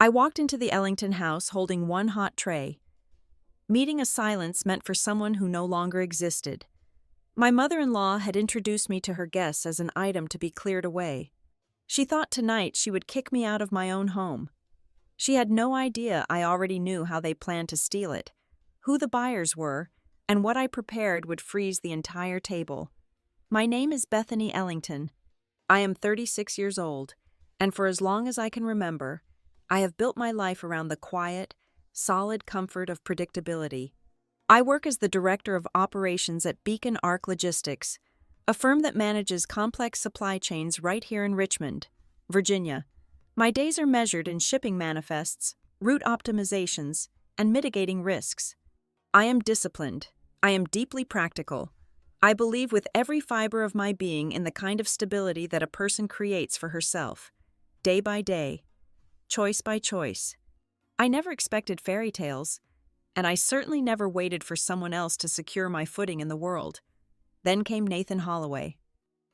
I walked into the Ellington house holding one hot tray. Meeting a silence meant for someone who no longer existed. My mother-in-law had introduced me to her guests as an item to be cleared away. She thought tonight she would kick me out of my own home. She had no idea I already knew how they planned to steal it, who the buyers were, and what I prepared would freeze the entire table. My name is Bethany Ellington. I am 36 years old, and for as long as I can remember, I have built my life around the quiet, solid comfort of predictability. I work as the Director of Operations at Beacon Arc Logistics, a firm that manages complex supply chains right here in Richmond, Virginia. My days are measured in shipping manifests, route optimizations, and mitigating risks. I am disciplined. I am deeply practical. I believe with every fiber of my being in the kind of stability that a person creates for herself, day by day, choice by choice. I never expected fairy tales, and I certainly never waited for someone else to secure my footing in the world. Then came Nathan Holloway.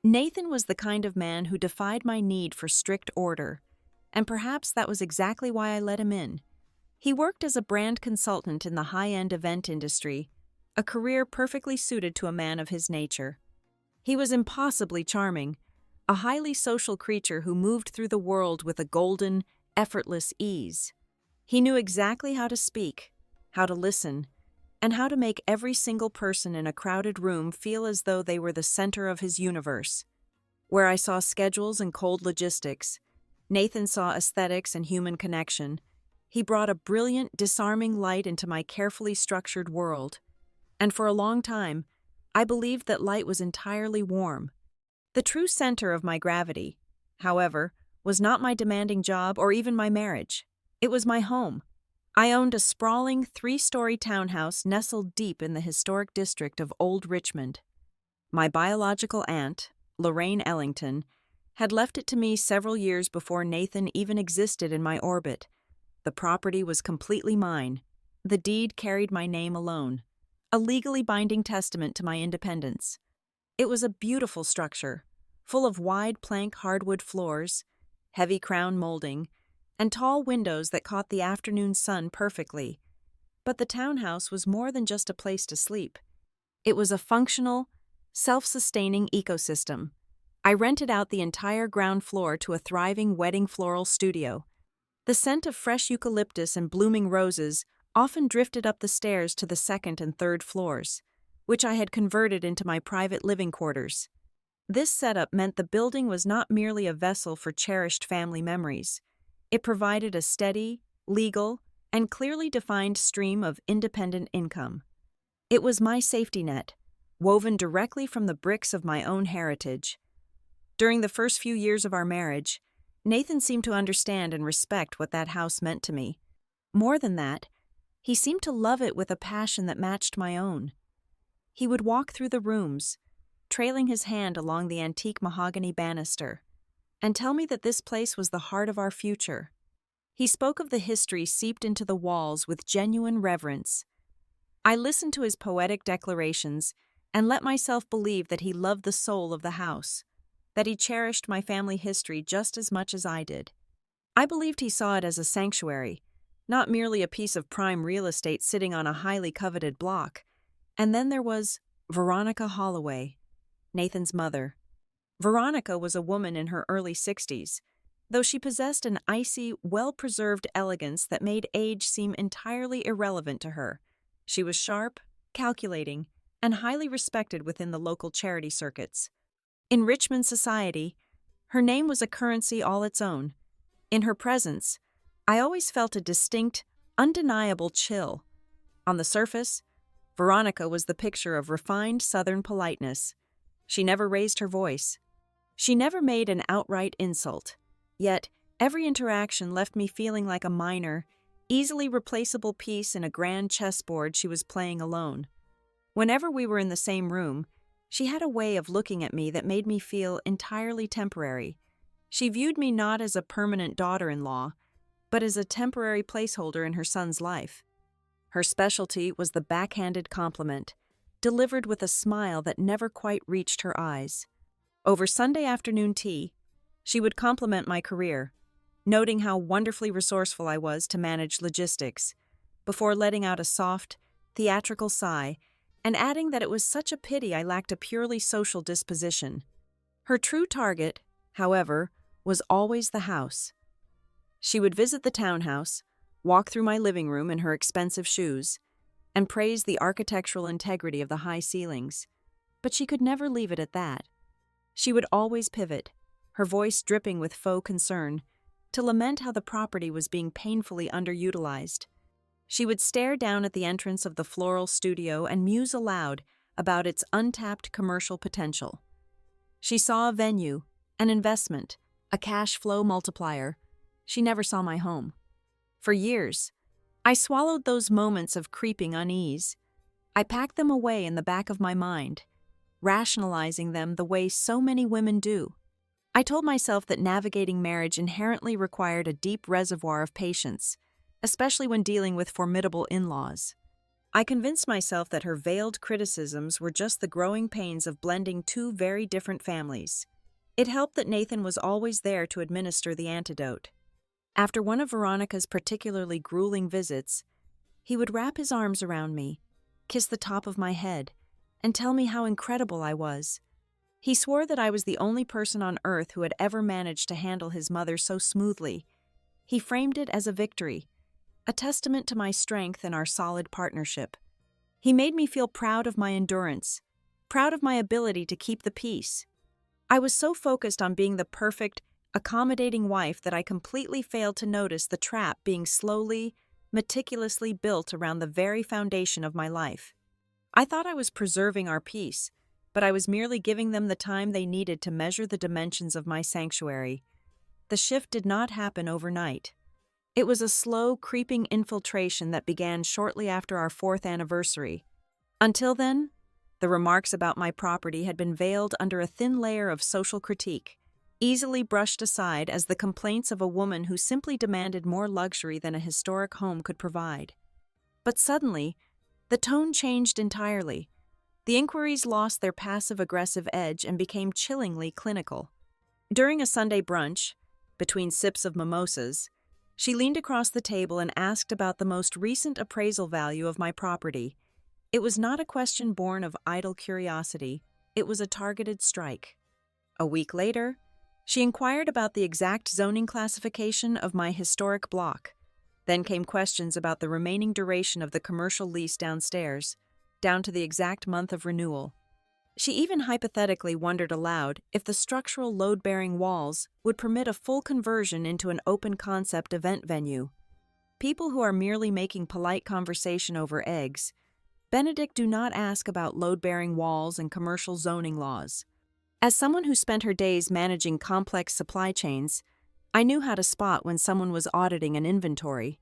Nathan was the kind of man who defied my need for strict order, and perhaps that was exactly why I let him in. He worked as a brand consultant in the high-end event industry, a career perfectly suited to a man of his nature. He was impossibly charming, a highly social creature who moved through the world with a golden, effortless ease. He knew exactly how to speak, how to listen, and how to make every single person in a crowded room feel as though they were the center of his universe. Where I saw schedules and cold logistics, Nathan saw aesthetics and human connection. He brought a brilliant, disarming light into my carefully structured world. And for a long time, I believed that light was entirely warm. The true center of my gravity, however, was not my demanding job or even my marriage. It was my home. I owned a sprawling 3-story townhouse nestled deep in the historic district of Old Richmond. My biological aunt, Lorraine Ellington, had left it to me several years before Nathan even existed in my orbit. The property was completely mine. The deed carried my name alone, a legally binding testament to my independence. It was a beautiful structure, full of wide plank hardwood floors, heavy crown molding, and tall windows that caught the afternoon sun perfectly. But the townhouse was more than just a place to sleep. It was a functional, self-sustaining ecosystem. I rented out the entire ground floor to a thriving wedding floral studio. The scent of fresh eucalyptus and blooming roses often drifted up the stairs to the second and third floors, which I had converted into my private living quarters. This setup meant the building was not merely a vessel for cherished family memories. It provided a steady, legal, and clearly defined stream of independent income. It was my safety net, woven directly from the bricks of my own heritage. During the first few years of our marriage, Nathan seemed to understand and respect what that house meant to me. More than that, he seemed to love it with a passion that matched my own. He would walk through the rooms, trailing his hand along the antique mahogany banister, and tell me that this place was the heart of our future. He spoke of the history seeped into the walls with genuine reverence. I listened to his poetic declarations and let myself believe that he loved the soul of the house, that he cherished my family history just as much as I did. I believed he saw it as a sanctuary, not merely a piece of prime real estate sitting on a highly coveted block. And then there was Veronica Holloway, Nathan's mother. Veronica was a woman in her early 60s, though she possessed an icy, well-preserved elegance that made age seem entirely irrelevant to her. She was sharp, calculating, and highly respected within the local charity circuits. In Richmond society, her name was a currency all its own. In her presence, I always felt a distinct, undeniable chill. On the surface, Veronica was the picture of refined Southern politeness. She never raised her voice. She never made an outright insult. Yet, every interaction left me feeling like a minor, easily replaceable piece in a grand chessboard she was playing alone. Whenever we were in the same room, she had a way of looking at me that made me feel entirely temporary. She viewed me not as a permanent daughter-in-law, but as a temporary placeholder in her son's life. Her specialty was the backhanded compliment, delivered with a smile that never quite reached her eyes. Over Sunday afternoon tea, she would compliment my career. noting how wonderfully resourceful I was to manage logistics, before letting out a soft, theatrical sigh and adding that it was such a pity I lacked a purely social disposition. Her true target, however, was always the house. She would visit the townhouse, walk through my living room in her expensive shoes, and praise the architectural integrity of the high ceilings. But she could never leave it at that. She would always pivot, her voice dripping with faux concern, to lament how the property was being painfully underutilized. She would stare down at the entrance of the floral studio and muse aloud about its untapped commercial potential. She saw a venue, an investment, a cash flow multiplier. She never saw my home. For years, I swallowed those moments of creeping unease. I packed them away in the back of my mind, rationalizing them the way so many women do. I told myself that navigating marriage inherently required a deep reservoir of patience, especially when dealing with formidable in-laws. I convinced myself that her veiled criticisms were just the growing pains of blending two very different families. It helped that Nathan was always there to administer the antidote. After one of Veronica's particularly grueling visits, he would wrap his arms around me, kiss the top of my head, and tell me how incredible I was. He swore that I was the only person on earth who had ever managed to handle his mother so smoothly. He framed it as a victory, a testament to my strength and our solid partnership. He made me feel proud of my endurance, proud of my ability to keep the peace. I was so focused on being the perfect, accommodating wife that I completely failed to notice the trap being slowly, meticulously built around the very foundation of my life. I thought I was preserving our peace, but I was merely giving them the time they needed to measure the dimensions of my sanctuary. The shift did not happen overnight. It was a slow, creeping infiltration that began shortly after our 4th anniversary. Until then, the remarks about my property had been veiled under a thin layer of social critique, easily brushed aside as the complaints of a woman who simply demanded more luxury than a historic home could provide. But suddenly, the tone changed entirely. The inquiries lost their passive-aggressive edge and became chillingly clinical. During a Sunday brunch, between sips of mimosas, she leaned across the table and asked about the most recent appraisal value of my property. It was not a question born of idle curiosity, it was a targeted strike. A week later, she inquired about the exact zoning classification of my historic block. Then came questions about the remaining duration of the commercial lease downstairs, down to the exact month of renewal. She even hypothetically wondered aloud if the structural load-bearing walls would permit a full conversion into an open-concept event venue. People who are merely making polite conversation over eggs, Benedict, do not ask about load-bearing walls and commercial zoning laws. As someone who spent her days managing complex supply chains, I knew how to spot when someone was auditing an inventory.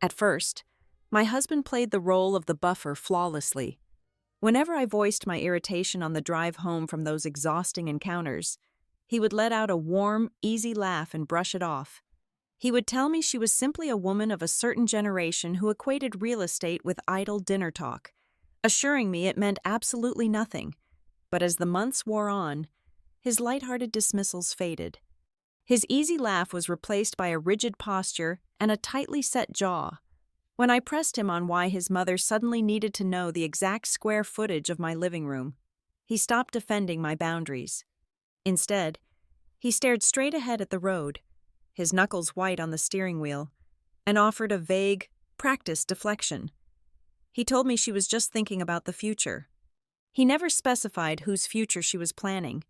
At first, my husband played the role of the buffer flawlessly. Whenever I voiced my irritation on the drive home from those exhausting encounters, he would let out a warm, easy laugh and brush it off. He would tell me she was simply a woman of a certain generation who equated real estate with idle dinner talk, assuring me it meant absolutely nothing. But as the months wore on, his lighthearted dismissals faded. His easy laugh was replaced by a rigid posture and a tightly set jaw. When I pressed him on why his mother suddenly needed to know the exact square footage of my living room, he stopped defending my boundaries. Instead, he stared straight ahead at the road, his knuckles white on the steering wheel, and offered a vague, practiced deflection. He told me she was just thinking about the future. He never specified whose future she was planning,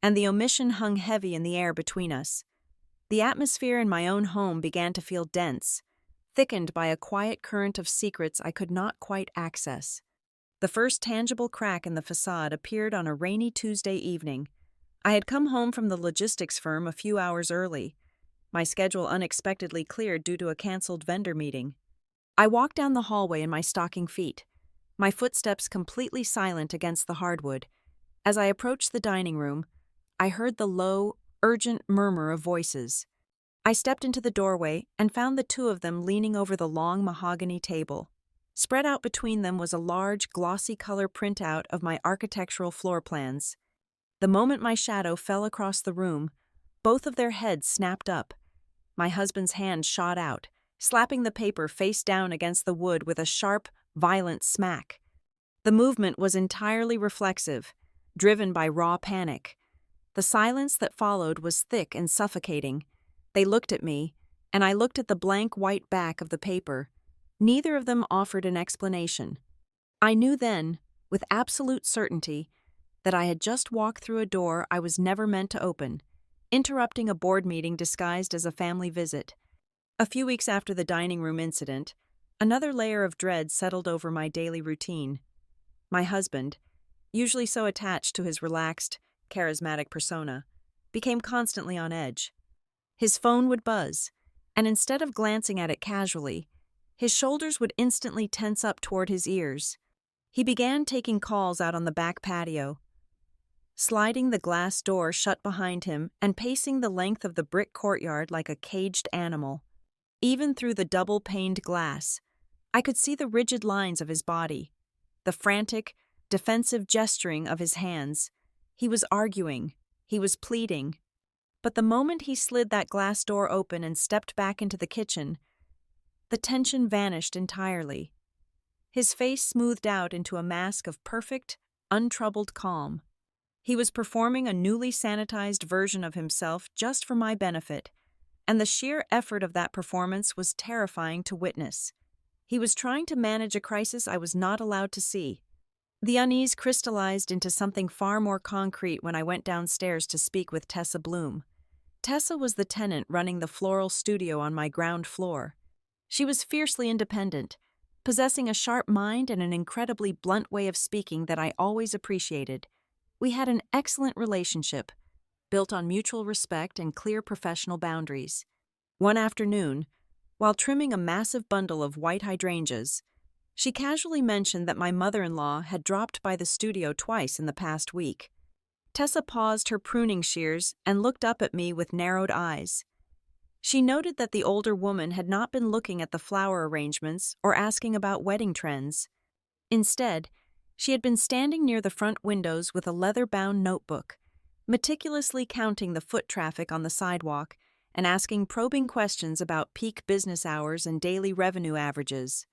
and the omission hung heavy in the air between us. The atmosphere in my own home began to feel dense, thickened by a quiet current of secrets I could not quite access. The first tangible crack in the facade appeared on a rainy Tuesday evening. I had come home from the logistics firm a few hours early. My schedule unexpectedly cleared due to a canceled vendor meeting. I walked down the hallway in my stocking feet, my footsteps completely silent against the hardwood. As I approached the dining room, I heard the low, urgent murmur of voices. I stepped into the doorway and found the two of them leaning over the long mahogany table. Spread out between them was a large, glossy color printout of my architectural floor plans. The moment my shadow fell across the room, both of their heads snapped up, My husband's hand shot out, slapping the paper face down against the wood with a sharp, violent smack. The movement was entirely reflexive, driven by raw panic. The silence that followed was thick and suffocating. They looked at me, and I looked at the blank white back of the paper. Neither of them offered an explanation. I knew then, with absolute certainty, that I had just walked through a door I was never meant to open, interrupting a board meeting disguised as a family visit. A few weeks after the dining room incident, another layer of dread settled over my daily routine. My husband, usually so attached to his relaxed, charismatic persona, became constantly on edge. His phone would buzz, and instead of glancing at it casually, his shoulders would instantly tense up toward his ears. He began taking calls out on the back patio, sliding the glass door shut behind him and pacing the length of the brick courtyard like a caged animal. Even through the double-paned glass, I could see the rigid lines of his body, the frantic, defensive gesturing of his hands. He was arguing, he was pleading. But the moment he slid that glass door open and stepped back into the kitchen, the tension vanished entirely. His face smoothed out into a mask of perfect, untroubled calm. He was performing a newly sanitized version of himself just for my benefit, and the sheer effort of that performance was terrifying to witness. He was trying to manage a crisis I was not allowed to see. The unease crystallized into something far more concrete when I went downstairs to speak with Tessa Bloom. Tessa was the tenant running the floral studio on my ground floor. She was fiercely independent, possessing a sharp mind and an incredibly blunt way of speaking that I always appreciated. We had an excellent relationship, built on mutual respect and clear professional boundaries. One afternoon, while trimming a massive bundle of white hydrangeas, she casually mentioned that my mother-in-law had dropped by the studio twice in the past week. Tessa paused her pruning shears and looked up at me with narrowed eyes. She noted that the older woman had not been looking at the flower arrangements or asking about wedding trends. Instead, she had been standing near the front windows with a leather-bound notebook, meticulously counting the foot traffic on the sidewalk and asking probing questions about peak business hours and daily revenue averages.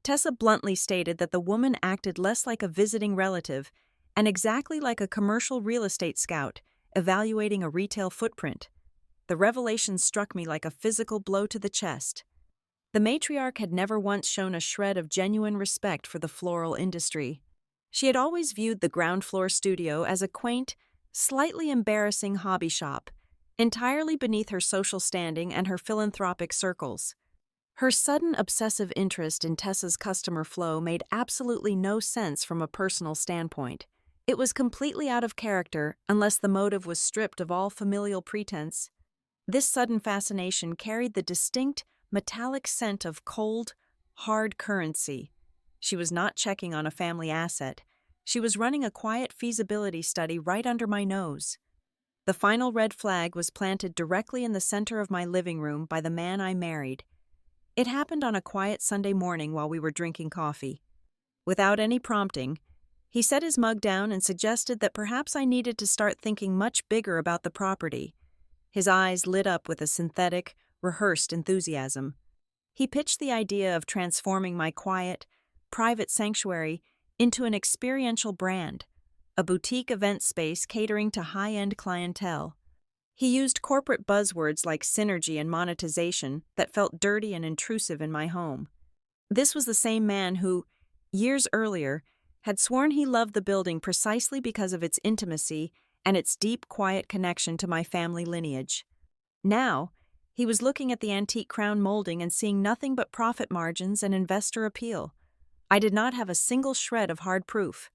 Tessa bluntly stated that the woman acted less like a visiting relative and exactly like a commercial real estate scout evaluating a retail footprint. The revelation struck me like a physical blow to the chest. The matriarch had never once shown a shred of genuine respect for the floral industry. She had always viewed the ground floor studio as a quaint, slightly embarrassing hobby shop, entirely beneath her social standing and her philanthropic circles. Her sudden obsessive interest in Tessa's customer flow made absolutely no sense from a personal standpoint. It was completely out of character unless the motive was stripped of all familial pretense. This sudden fascination carried the distinct, metallic scent of cold, hard currency. She was not checking on a family asset. She was running a quiet feasibility study right under my nose. The final red flag was planted directly in the center of my living room by the man I married. It happened on a quiet Sunday morning while we were drinking coffee. Without any prompting, he set his mug down and suggested that perhaps I needed to start thinking much bigger about the property. His eyes lit up with a synthetic, rehearsed enthusiasm. He pitched the idea of transforming my quiet, private sanctuary into an experiential brand, a boutique event space catering to high-end clientele. He used corporate buzzwords like synergy and monetization that felt dirty and intrusive in my home. This was the same man who, years earlier, had sworn he loved the building precisely because of its intimacy and its deep, quiet connection to my family lineage. Now, he was looking at the antique crown molding and seeing nothing but profit margins and investor appeal. I did not have a single shred of hard proof.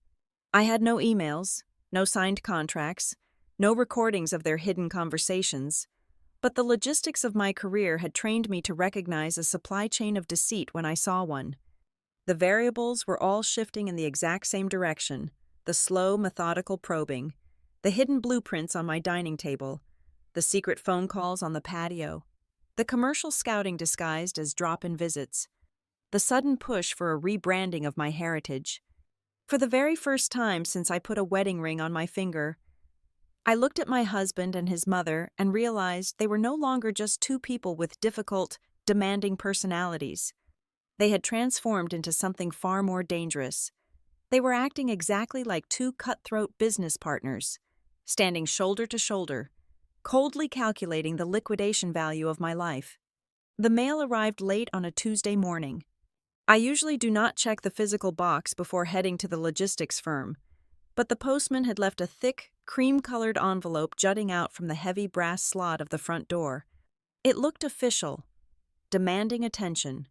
I had no emails, no signed contracts, no recordings of their hidden conversations, but the logistics of my career had trained me to recognize a supply chain of deceit when I saw one. The variables were all shifting in the exact same direction, the slow, methodical probing, the hidden blueprints on my dining table, the secret phone calls on the patio, the commercial scouting disguised as drop-in visits, the sudden push for a rebranding of my heritage. For the very first time since I put a wedding ring on my finger, I looked at my husband and his mother and realized they were no longer just two people with difficult, demanding personalities. They had transformed into something far more dangerous. They were acting exactly like two cutthroat business partners, standing shoulder to shoulder, coldly calculating the liquidation value of my life. The mail arrived late on a Tuesday morning. I usually do not check the physical box before heading to the logistics firm, but the postman had left a thick, cream-colored envelope jutting out from the heavy brass slot of the front door. It looked official, demanding attention.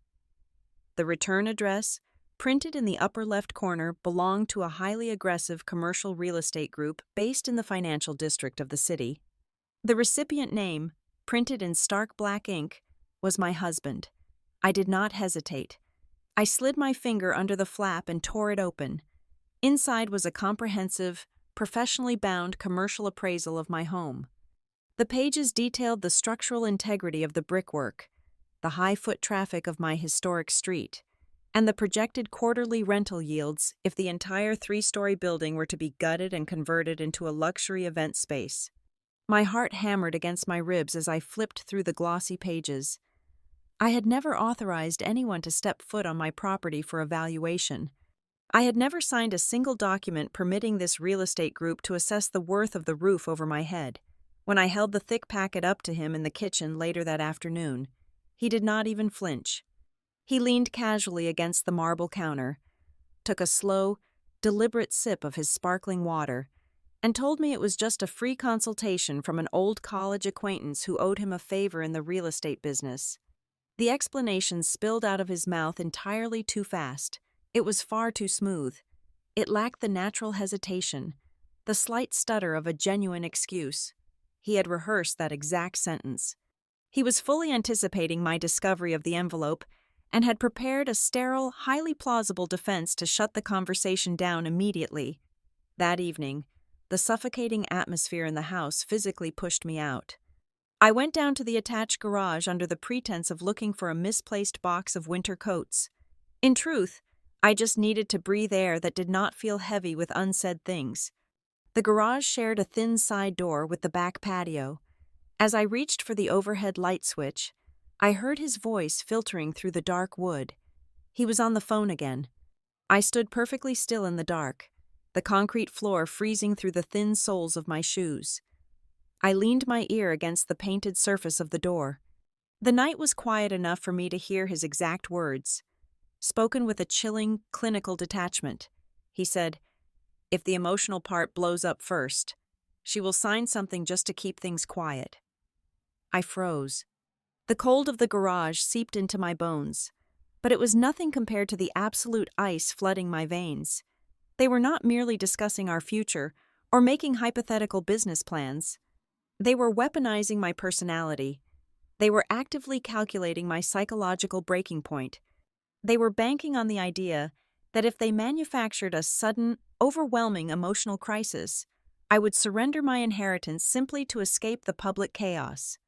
The return address, printed in the upper left corner, belonged to a highly aggressive commercial real estate group based in the financial district of the city. The recipient name, printed in stark black ink, was my husband. I did not hesitate. I slid my finger under the flap and tore it open. Inside was a comprehensive, professionally bound commercial appraisal of my home. The pages detailed the structural integrity of the brickwork, the high foot traffic of my historic street, and the projected quarterly rental yields if the entire 3-story building were to be gutted and converted into a luxury event space. My heart hammered against my ribs as I flipped through the glossy pages. I had never authorized anyone to step foot on my property for evaluation. I had never signed a single document permitting this real estate group to assess the worth of the roof over my head. When I held the thick packet up to him in the kitchen later that afternoon, he did not even flinch. He leaned casually against the marble counter, took a slow, deliberate sip of his sparkling water, and told me it was just a free consultation from an old college acquaintance who owed him a favor in the real estate business. The explanation spilled out of his mouth entirely too fast. It was far too smooth. It lacked the natural hesitation, the slight stutter of a genuine excuse. He had rehearsed that exact sentence. He was fully anticipating my discovery of the envelope and had prepared a sterile, highly plausible defense to shut the conversation down immediately. That evening, the suffocating atmosphere in the house physically pushed me out. I went down to the attached garage under the pretense of looking for a misplaced box of winter coats. In truth, I just needed to breathe air that did not feel heavy with unsaid things. The garage shared a thin side door with the back patio. As I reached for the overhead light switch, I heard his voice filtering through the dark wood. He was on the phone again. I stood perfectly still in the dark, the concrete floor freezing through the thin soles of my shoes. I leaned my ear against the painted surface of the door. The night was quiet enough for me to hear his exact words, spoken with a chilling, clinical detachment. He said, "If the emotional part blows up first, she will sign something just to keep things quiet." I froze. The cold of the garage seeped into my bones, but it was nothing compared to the absolute ice flooding my veins. They were not merely discussing our future or making hypothetical business plans. They were weaponizing my personality. They were actively calculating my psychological breaking point. They were banking on the idea that if they manufactured a sudden, overwhelming emotional crisis, I would surrender my inheritance simply to escape the public chaos.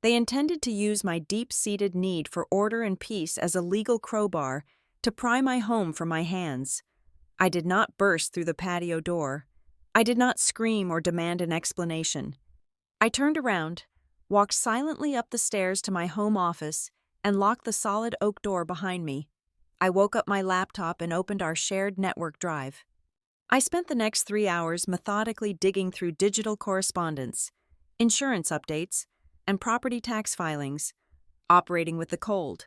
They intended to use my deep-seated need for order and peace as a legal crowbar to pry my home from my hands. I did not burst through the patio door. I did not scream or demand an explanation. I turned around, walked silently up the stairs to my home office, and locked the solid oak door behind me. I woke up my laptop and opened our shared network drive. I spent the next 3 hours methodically digging through digital correspondence, insurance updates, and property tax filings, operating with the cold,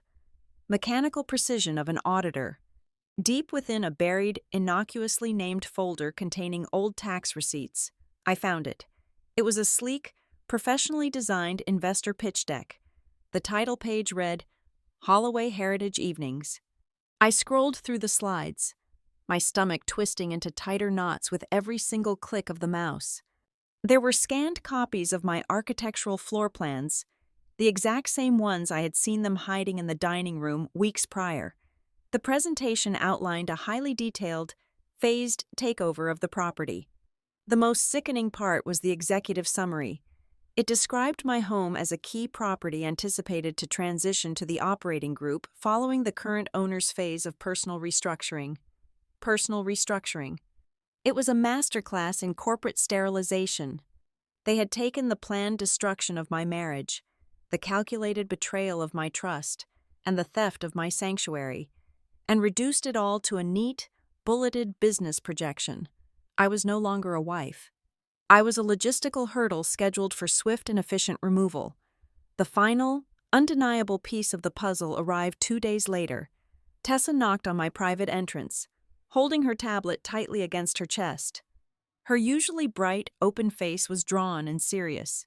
mechanical precision of an auditor. Deep within a buried, innocuously named folder containing old tax receipts, I found it. It was a sleek, professionally designed investor pitch deck. The title page read, "Holloway Heritage Evenings." I scrolled through the slides, my stomach twisting into tighter knots with every single click of the mouse. There were scanned copies of my architectural floor plans, the exact same ones I had seen them hiding in the dining room weeks prior. The presentation outlined a highly detailed, phased takeover of the property. The most sickening part was the executive summary. It described my home as a key property anticipated to transition to the operating group following the current owner's phase of personal restructuring. Personal restructuring. It was a masterclass in corporate sterilization. They had taken the planned destruction of my marriage, the calculated betrayal of my trust, and the theft of my sanctuary, and reduced it all to a neat, bulleted business projection. I was no longer a wife. I was a logistical hurdle scheduled for swift and efficient removal. The final, undeniable piece of the puzzle arrived 2 days later. Tessa knocked on my private entrance, holding her tablet tightly against her chest. Her usually bright, open face was drawn and serious.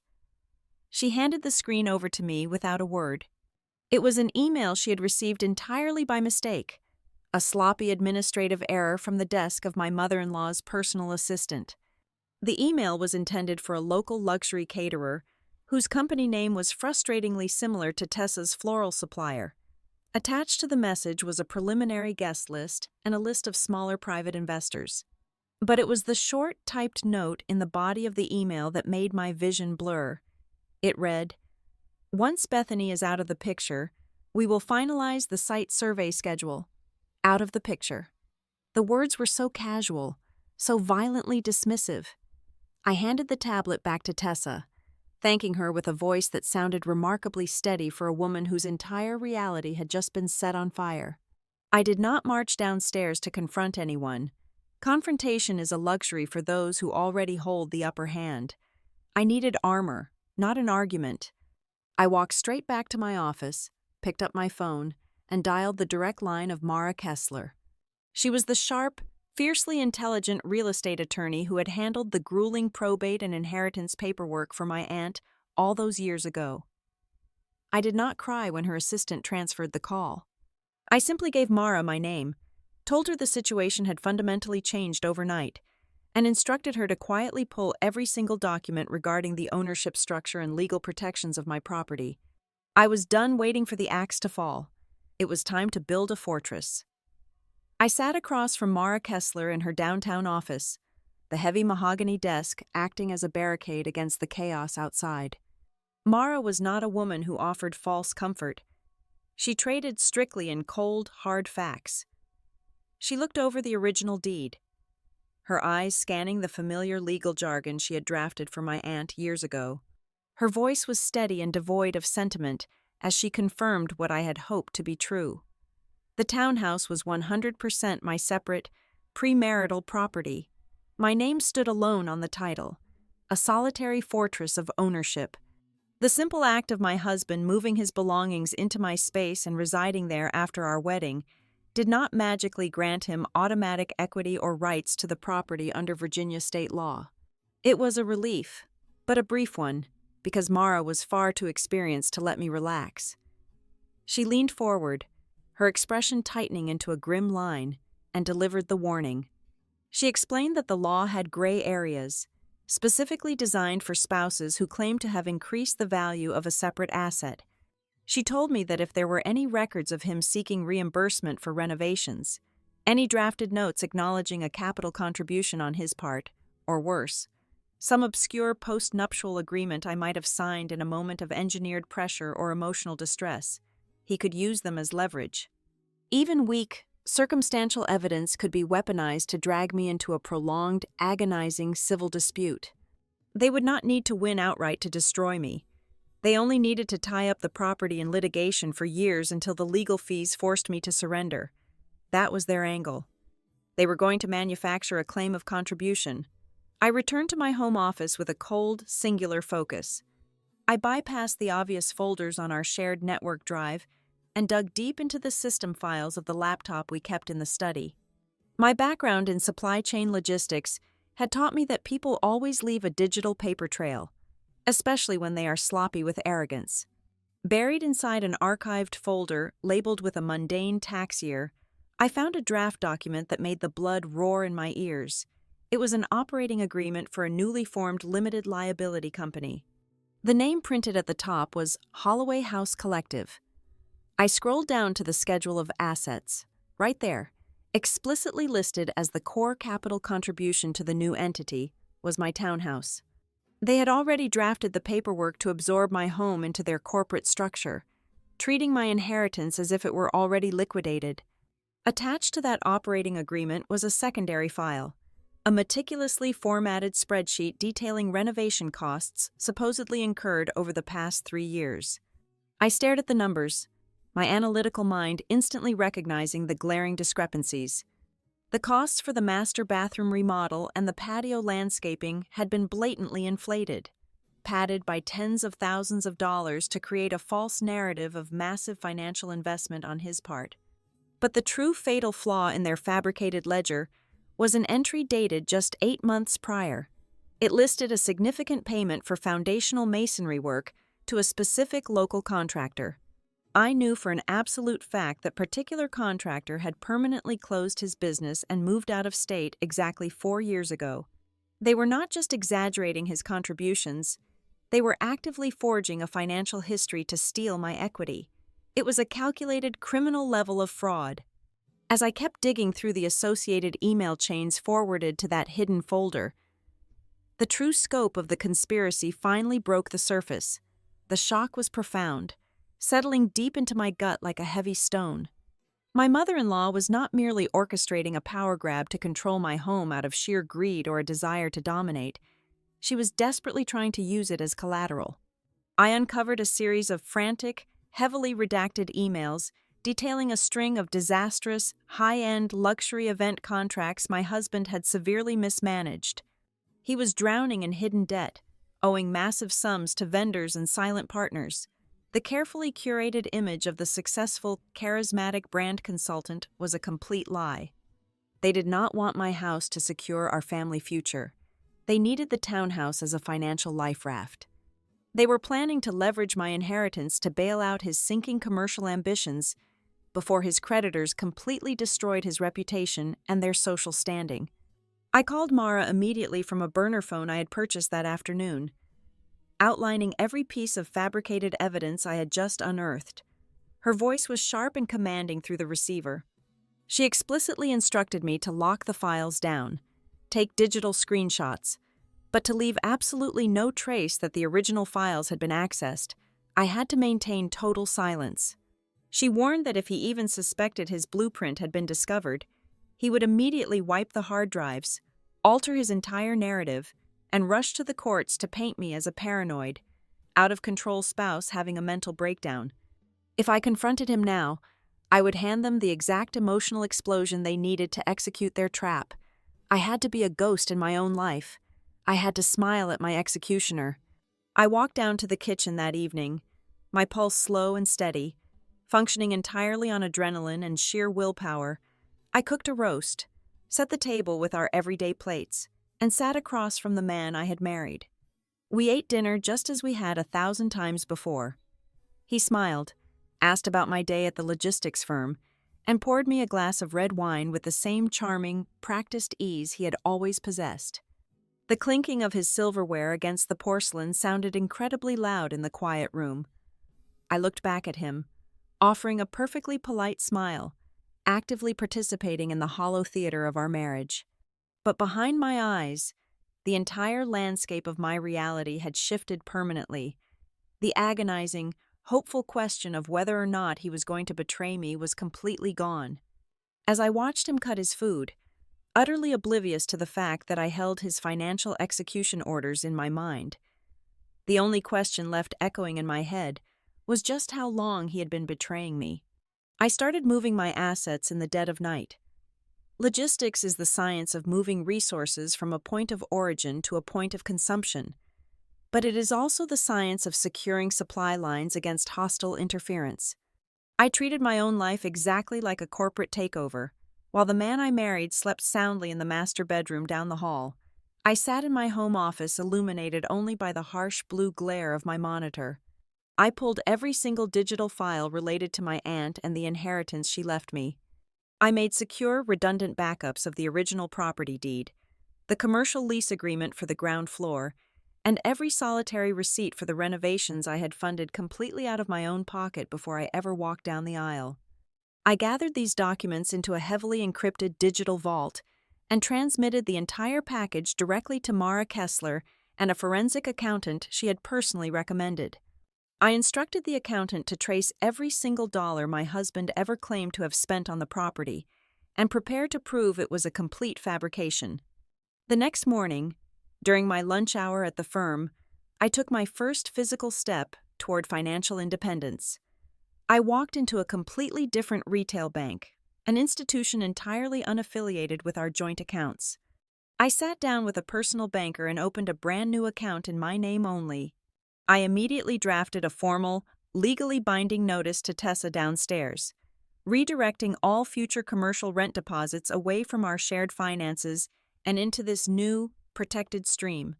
She handed the screen over to me without a word. It was an email she had received entirely by mistake, a sloppy administrative error from the desk of my mother-in-law's personal assistant. The email was intended for a local luxury caterer whose company name was frustratingly similar to Tessa's floral supplier. Attached to the message was a preliminary guest list and a list of smaller private investors. But it was the short, typed note in the body of the email that made my vision blur. It read, "Once Bethany is out of the picture, we will finalize the site survey schedule." Out of the picture. The words were so casual, so violently dismissive. I handed the tablet back to Tessa, thanking her with a voice that sounded remarkably steady for a woman whose entire reality had just been set on fire. I did not march downstairs to confront anyone. Confrontation is a luxury for those who already hold the upper hand. I needed armor, not an argument. I walked straight back to my office, picked up my phone, and dialed the direct line of Mara Kessler. She was the sharp, fiercely intelligent real estate attorney who had handled the grueling probate and inheritance paperwork for my aunt all those years ago. I did not cry when her assistant transferred the call. I simply gave Mara my name, told her the situation had fundamentally changed overnight, and instructed her to quietly pull every single document regarding the ownership structure and legal protections of my property. I was done waiting for the axe to fall. It was time to build a fortress. I sat across from Mara Kessler in her downtown office, the heavy mahogany desk acting as a barricade against the chaos outside. Mara was not a woman who offered false comfort. She traded strictly in cold, hard facts. She looked over the original deed, her eyes scanning the familiar legal jargon she had drafted for my aunt years ago. Her voice was steady and devoid of sentiment as she confirmed what I had hoped to be true. The townhouse was 100% my separate, premarital property. My name stood alone on the title, a solitary fortress of ownership. The simple act of my husband moving his belongings into my space and residing there after our wedding did not magically grant him automatic equity or rights to the property under Virginia state law. It was a relief, but a brief one, because Mara was far too experienced to let me relax. She leaned forward, her expression tightening into a grim line, and delivered the warning. She explained that the law had gray areas, specifically designed for spouses who claimed to have increased the value of a separate asset. She told me that if there were any records of him seeking reimbursement for renovations, any drafted notes acknowledging a capital contribution on his part, or worse, some obscure post-nuptial agreement I might have signed in a moment of engineered pressure or emotional distress, he could use them as leverage. Even weak, circumstantial evidence could be weaponized to drag me into a prolonged, agonizing civil dispute. They would not need to win outright to destroy me. They only needed to tie up the property in litigation for years until the legal fees forced me to surrender. That was their angle. They were going to manufacture a claim of contribution. I returned to my home office with a cold, singular focus. I bypassed the obvious folders on our shared network drive and dug deep into the system files of the laptop we kept in the study. My background in supply chain logistics had taught me that people always leave a digital paper trail, especially when they are sloppy with arrogance. Buried inside an archived folder labeled with a mundane tax year, I found a draft document that made the blood roar in my ears. It was an operating agreement for a newly formed limited liability company. The name printed at the top was Holloway House Collective. I scrolled down to the schedule of assets. Right there, explicitly listed as the core capital contribution to the new entity, was my townhouse. They had already drafted the paperwork to absorb my home into their corporate structure, treating my inheritance as if it were already liquidated. Attached to that operating agreement was a secondary file, a meticulously formatted spreadsheet detailing renovation costs supposedly incurred over the past 3 years. I stared at the numbers, my analytical mind instantly recognizing the glaring discrepancies. The costs for the master bathroom remodel and the patio landscaping had been blatantly inflated, padded by tens of thousands of dollars to create a false narrative of massive financial investment on his part. But the true fatal flaw in their fabricated ledger was an entry dated just 8 months prior. It listed a significant payment for foundational masonry work to a specific local contractor. I knew for an absolute fact that particular contractor had permanently closed his business and moved out of state exactly 4 years ago. They were not just exaggerating his contributions, they were actively forging a financial history to steal my equity. It was a calculated criminal level of fraud. As I kept digging through the associated email chains forwarded to that hidden folder, the true scope of the conspiracy finally broke the surface. The shock was profound, settling deep into my gut like a heavy stone. My mother-in-law was not merely orchestrating a power grab to control my home out of sheer greed or a desire to dominate. She was desperately trying to use it as collateral. I uncovered a series of frantic, heavily redacted emails detailing a string of disastrous, high-end luxury event contracts my husband had severely mismanaged. He was drowning in hidden debt, owing massive sums to vendors and silent partners. The carefully curated image of the successful, charismatic brand consultant was a complete lie. They did not want my house to secure our family future. They needed the townhouse as a financial life raft. They were planning to leverage my inheritance to bail out his sinking commercial ambitions before his creditors completely destroyed his reputation and their social standing. I called Mara immediately from a burner phone I had purchased that afternoon, outlining every piece of fabricated evidence I had just unearthed. Her voice was sharp and commanding through the receiver. She explicitly instructed me to lock the files down, take digital screenshots, but to leave absolutely no trace that the original files had been accessed. I had to maintain total silence. She warned that if he even suspected his blueprint had been discovered, he would immediately wipe the hard drives, alter his entire narrative, and rush to the courts to paint me as a paranoid, out-of-control spouse having a mental breakdown. If I confronted him now, I would hand them the exact emotional explosion they needed to execute their trap. I had to be a ghost in my own life. I had to smile at my executioner. I walked down to the kitchen that evening, my pulse slow and steady, functioning entirely on adrenaline and sheer willpower. I cooked a roast, set the table with our everyday plates, and sat across from the man I had married. We ate dinner just as we had 1,000 times before. He smiled, asked about my day at the logistics firm, and poured me a glass of red wine with the same charming, practiced ease he had always possessed. The clinking of his silverware against the porcelain sounded incredibly loud in the quiet room. I looked back at him, offering a perfectly polite smile, actively participating in the hollow theater of our marriage. But behind my eyes, the entire landscape of my reality had shifted permanently. The agonizing, hopeful question of whether or not he was going to betray me was completely gone. As I watched him cut his food, utterly oblivious to the fact that I held his financial execution orders in my mind, the only question left echoing in my head was just how long he had been betraying me. I started moving my assets in the dead of night. Logistics is the science of moving resources from a point of origin to a point of consumption, but it is also the science of securing supply lines against hostile interference. I treated my own life exactly like a corporate takeover. While the man I married slept soundly in the master bedroom down the hall, I sat in my home office illuminated only by the harsh blue glare of my monitor. I pulled every single digital file related to my aunt and the inheritance she left me. I made secure, redundant backups of the original property deed, the commercial lease agreement for the ground floor, and every solitary receipt for the renovations I had funded completely out of my own pocket before I ever walked down the aisle. I gathered these documents into a heavily encrypted digital vault and transmitted the entire package directly to Mara Kessler and a forensic accountant she had personally recommended. I instructed the accountant to trace every single dollar my husband ever claimed to have spent on the property and prepare to prove it was a complete fabrication. The next morning, during my lunch hour at the firm, I took my first physical step toward financial independence. I walked into a completely different retail bank, an institution entirely unaffiliated with our joint accounts. I sat down with a personal banker and opened a brand new account in my name only. I immediately drafted a formal, legally binding notice to Tessa downstairs, redirecting all future commercial rent deposits away from our shared finances and into this new, protected stream.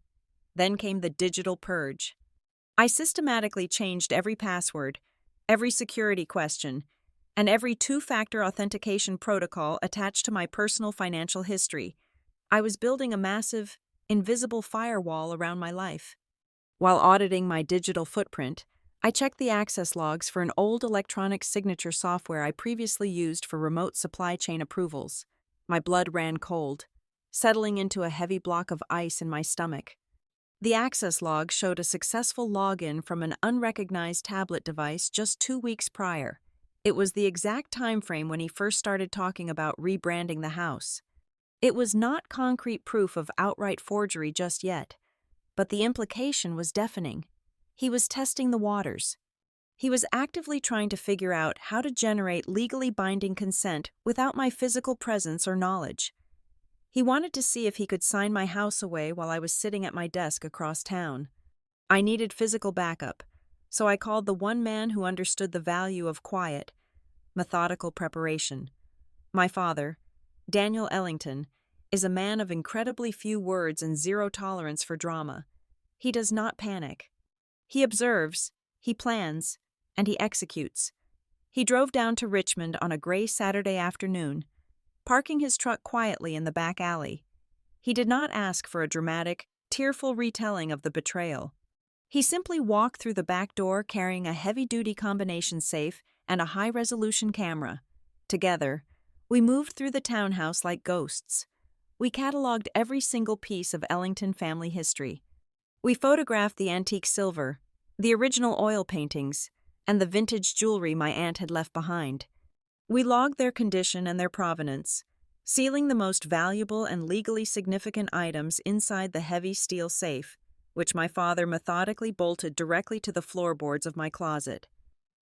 Then came the digital purge. I systematically changed every password, every security question, and every two-factor authentication protocol attached to my personal financial history. I was building a massive, invisible firewall around my life. While auditing my digital footprint, I checked the access logs for an old electronic signature software I previously used for remote supply chain approvals. My blood ran cold, settling into a heavy block of ice in my stomach. The access log showed a successful login from an unrecognized tablet device just 2 weeks prior. It was the exact time frame when he first started talking about rebranding the house. It was not concrete proof of outright forgery just yet, but the implication was deafening. He was testing the waters. He was actively trying to figure out how to generate legally binding consent without my physical presence or knowledge. He wanted to see if he could sign my house away while I was sitting at my desk across town. I needed physical backup, so I called the one man who understood the value of quiet, methodical preparation. My father, Daniel Ellington, is a man of incredibly few words and zero tolerance for drama. He does not panic. He observes, he plans, and he executes. He drove down to Richmond on a gray Saturday afternoon, parking his truck quietly in the back alley. He did not ask for a dramatic, tearful retelling of the betrayal. He simply walked through the back door carrying a heavy-duty combination safe and a high-resolution camera. Together, we moved through the townhouse like ghosts. We cataloged every single piece of Ellington family history. We photographed the antique silver, the original oil paintings, and the vintage jewelry my aunt had left behind. We logged their condition and their provenance, sealing the most valuable and legally significant items inside the heavy steel safe, which my father methodically bolted directly to the floorboards of my closet.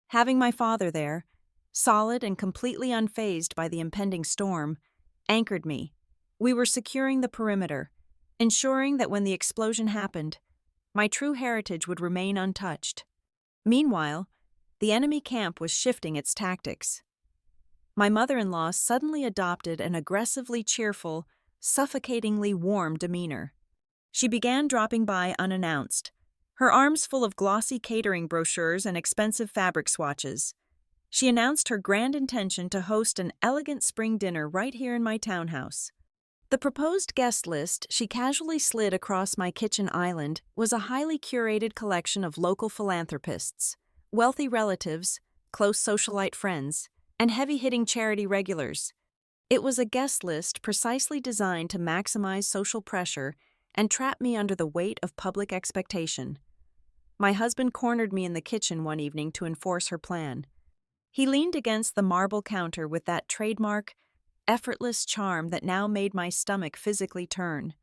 Having my father there, solid and completely unfazed by the impending storm, anchored me. We were securing the perimeter, ensuring that when the explosion happened, my true heritage would remain untouched. Meanwhile, the enemy camp was shifting its tactics. My mother-in-law suddenly adopted an aggressively cheerful, suffocatingly warm demeanor. She began dropping by unannounced, her arms full of glossy catering brochures and expensive fabric swatches. She announced her grand intention to host an elegant spring dinner right here in my townhouse. The proposed guest list she casually slid across my kitchen island was a highly curated collection of local philanthropists, wealthy relatives, close socialite friends, and heavy-hitting charity regulars. It was a guest list precisely designed to maximize social pressure and trap me under the weight of public expectation. My husband cornered me in the kitchen one evening to enforce her plan. He leaned against the marble counter with that trademark, effortless charm that now made my stomach physically turn.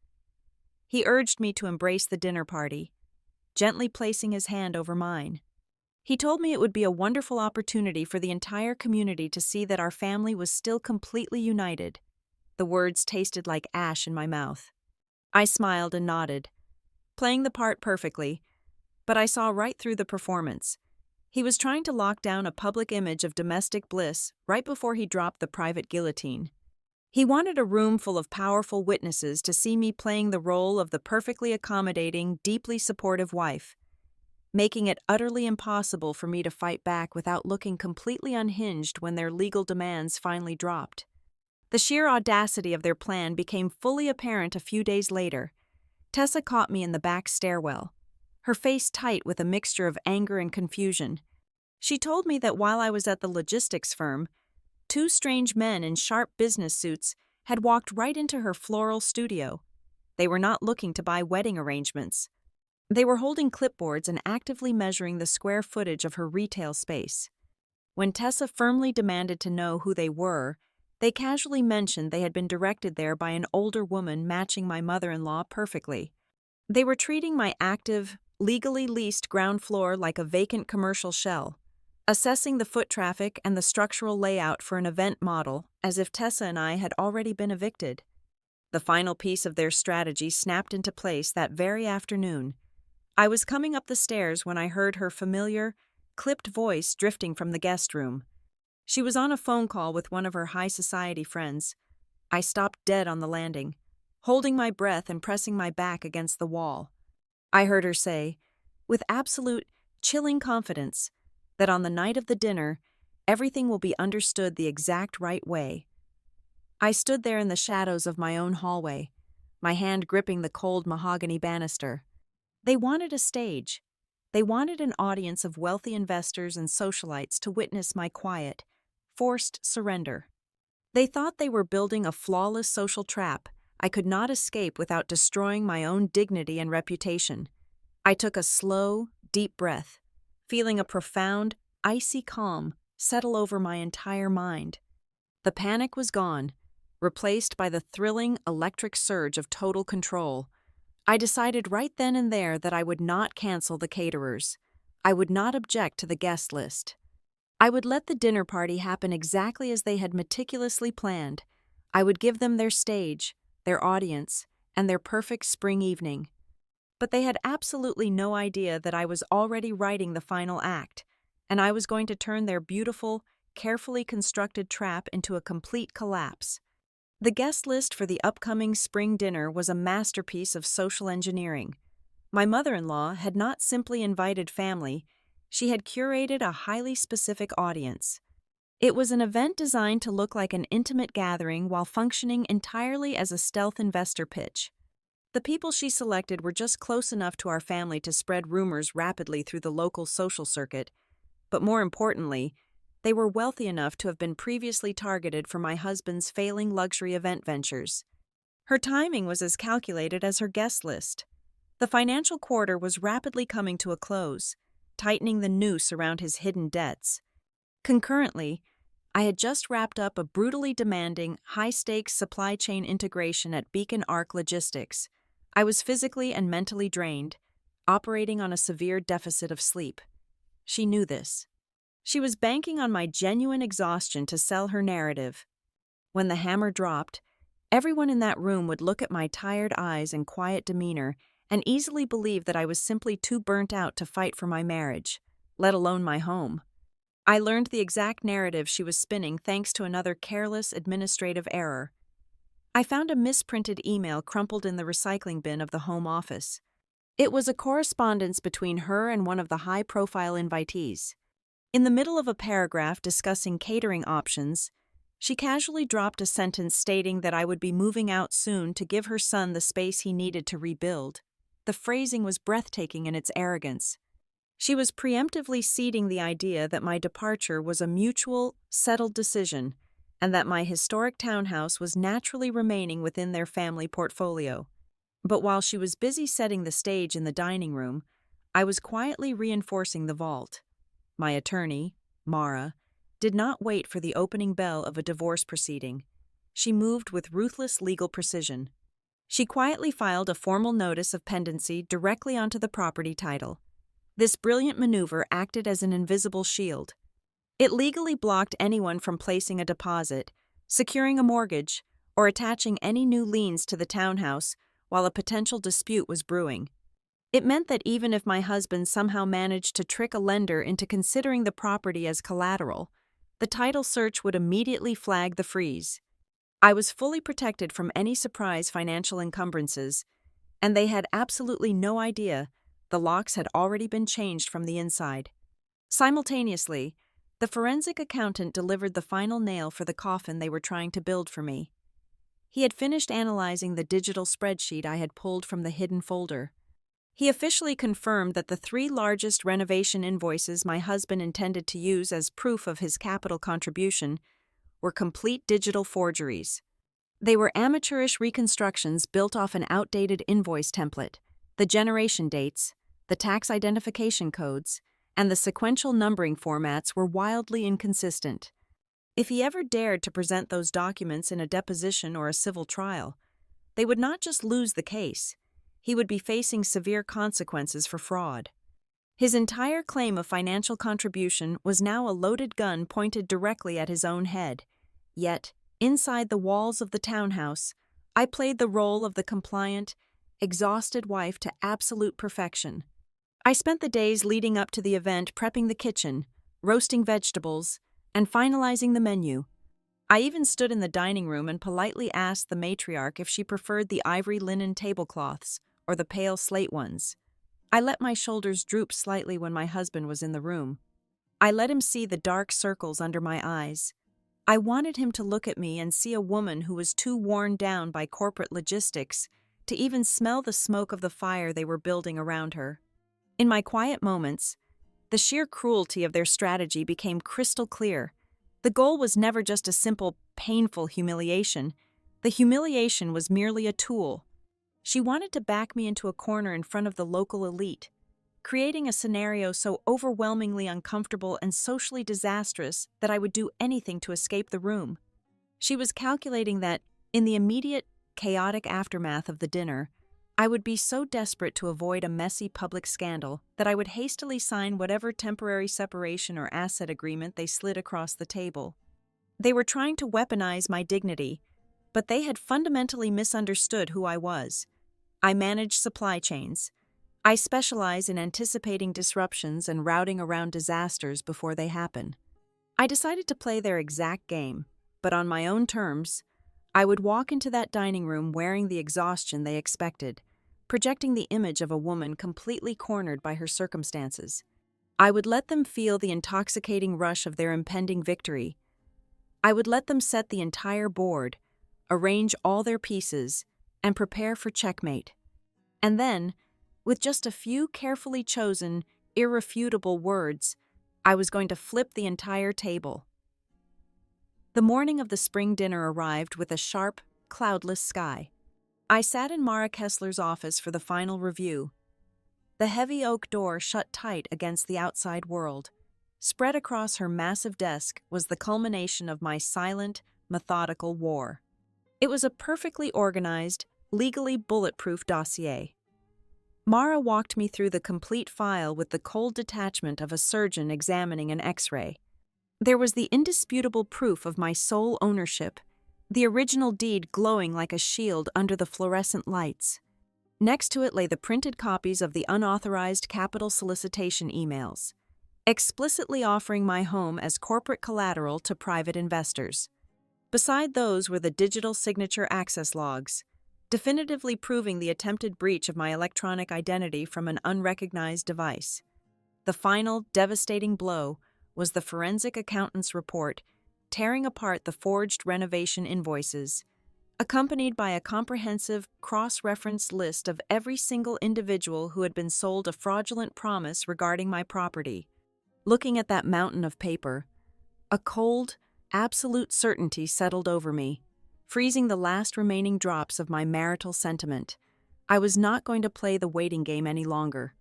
He urged me to embrace the dinner party, gently placing his hand over mine. He told me it would be a wonderful opportunity for the entire community to see that our family was still completely united. The words tasted like ash in my mouth. I smiled and nodded, playing the part perfectly, but I saw right through the performance. He was trying to lock down a public image of domestic bliss right before he dropped the private guillotine. He wanted a room full of powerful witnesses to see me playing the role of the perfectly accommodating, deeply supportive wife, making it utterly impossible for me to fight back without looking completely unhinged when their legal demands finally dropped. The sheer audacity of their plan became fully apparent a few days later. Tessa caught me in the back stairwell, her face tight with a mixture of anger and confusion. She told me that while I was at the logistics firm, 2 strange men in sharp business suits had walked right into her floral studio. They were not looking to buy wedding arrangements. They were holding clipboards and actively measuring the square footage of her retail space. When Tessa firmly demanded to know who they were, They casually mentioned they had been directed there by an older woman matching my mother-in-law perfectly. They were treating my active, legally leased ground floor like a vacant commercial shell, assessing the foot traffic and the structural layout for an event model as if Tessa and I had already been evicted. The final piece of their strategy snapped into place that very afternoon. I was coming up the stairs when I heard her familiar, clipped voice drifting from the guest room. She was on a phone call with one of her high society friends. I stopped dead on the landing, holding my breath and pressing my back against the wall. I heard her say, with absolute, chilling confidence, that on the night of the dinner, everything will be understood the exact right way. I stood there in the shadows of my own hallway, my hand gripping the cold mahogany banister. They wanted a stage. They wanted an audience of wealthy investors and socialites to witness my quiet, forced surrender. They thought they were building a flawless social trap I could not escape without destroying my own dignity and reputation. I took a slow, deep breath, feeling a profound, icy calm settle over my entire mind. The panic was gone, replaced by the thrilling, electric surge of total control. I decided right then and there that I would not cancel the caterers. I would not object to the guest list. I would let the dinner party happen exactly as they had meticulously planned. I would give them their stage, their audience, and their perfect spring evening. But they had absolutely no idea that I was already writing the final act, and I was going to turn their beautiful, carefully constructed trap into a complete collapse. The guest list for the upcoming spring dinner was a masterpiece of social engineering. My mother-in-law had not simply invited family, she had curated a highly specific audience. It was an event designed to look like an intimate gathering while functioning entirely as a stealth investor pitch. The people she selected were just close enough to our family to spread rumors rapidly through the local social circuit, but more importantly, they were wealthy enough to have been previously targeted for my husband's failing luxury event ventures. Her timing was as calculated as her guest list. The financial quarter was rapidly coming to a close, tightening the noose around his hidden debts. Concurrently, I had just wrapped up a brutally demanding, high-stakes supply chain integration at Beacon Arc Logistics. I was physically and mentally drained, operating on a severe deficit of sleep. She knew this. She was banking on my genuine exhaustion to sell her narrative. When the hammer dropped, everyone in that room would look at my tired eyes and quiet demeanor and easily believe that I was simply too burnt out to fight for my marriage, let alone my home. I learned the exact narrative she was spinning thanks to another careless administrative error. I found a misprinted email crumpled in the recycling bin of the home office. It was a correspondence between her and one of the high-profile invitees. In the middle of a paragraph discussing catering options, she casually dropped a sentence stating that I would be moving out soon to give her son the space he needed to rebuild. The phrasing was breathtaking in its arrogance. She was preemptively seeding the idea that my departure was a mutual, settled decision, and that my historic townhouse was naturally remaining within their family portfolio. But while she was busy setting the stage in the dining room, I was quietly reinforcing the vault. My attorney, Mara, did not wait for the opening bell of a divorce proceeding. She moved with ruthless legal precision. She quietly filed a formal notice of pendency directly onto the property title. This brilliant maneuver acted as an invisible shield. It legally blocked anyone from placing a deposit, securing a mortgage, or attaching any new liens to the townhouse while a potential dispute was brewing. It meant that even if my husband somehow managed to trick a lender into considering the property as collateral, the title search would immediately flag the freeze. I was fully protected from any surprise financial encumbrances, and they had absolutely no idea the locks had already been changed from the inside. Simultaneously, the forensic accountant delivered the final nail for the coffin they were trying to build for me. He had finished analyzing the digital spreadsheet I had pulled from the hidden folder. He officially confirmed that the 3 largest renovation invoices my husband intended to use as proof of his capital contribution were complete digital forgeries. They were amateurish reconstructions built off an outdated invoice template. The generation dates, the tax identification codes, and the sequential numbering formats were wildly inconsistent. If he ever dared to present those documents in a deposition or a civil trial, they would not just lose the case, he would be facing severe consequences for fraud. His entire claim of financial contribution was now a loaded gun pointed directly at his own head. Yet, inside the walls of the townhouse, I played the role of the compliant, exhausted wife to absolute perfection. I spent the days leading up to the event prepping the kitchen, roasting vegetables, and finalizing the menu. I even stood in the dining room and politely asked the matriarch if she preferred the ivory linen tablecloths or the pale slate ones. I let my shoulders droop slightly when my husband was in the room. I let him see the dark circles under my eyes. I wanted him to look at me and see a woman who was too worn down by corporate logistics to even smell the smoke of the fire they were building around her. In my quiet moments, the sheer cruelty of their strategy became crystal clear. The goal was never just a simple, painful humiliation. The humiliation was merely a tool. She wanted to back me into a corner in front of the local elite, creating a scenario so overwhelmingly uncomfortable and socially disastrous that I would do anything to escape the room. She was calculating that, in the immediate, chaotic aftermath of the dinner, I would be so desperate to avoid a messy public scandal that I would hastily sign whatever temporary separation or asset agreement they slid across the table. They were trying to weaponize my dignity, but they had fundamentally misunderstood who I was. I manage supply chains. I specialize in anticipating disruptions and routing around disasters before they happen. I decided to play their exact game, but on my own terms. I would walk into that dining room wearing the exhaustion they expected, projecting the image of a woman completely cornered by her circumstances. I would let them feel the intoxicating rush of their impending victory. I would let them set the entire board, arrange all their pieces, and prepare for checkmate. And then, with just a few carefully chosen, irrefutable words, I was going to flip the entire table. The morning of the spring dinner arrived with a sharp, cloudless sky. I sat in Mara Kessler's office for the final review. The heavy oak door shut tight against the outside world. Spread across her massive desk was the culmination of my silent, methodical war. It was a perfectly organized, legally bulletproof dossier. Mara walked me through the complete file with the cold detachment of a surgeon examining an X-ray. There was the indisputable proof of my sole ownership, the original deed glowing like a shield under the fluorescent lights. Next to it lay the printed copies of the unauthorized capital solicitation emails, explicitly offering my home as corporate collateral to private investors. Beside those were the digital signature access logs, definitively proving the attempted breach of my electronic identity from an unrecognized device. The final, devastating blow was the forensic accountant's report, tearing apart the forged renovation invoices, accompanied by a comprehensive, cross-referenced list of every single individual who had been sold a fraudulent promise regarding my property. Looking at that mountain of paper, a cold, absolute certainty settled over me, freezing the last remaining drops of my marital sentiment. I was not going to play the waiting game any longer.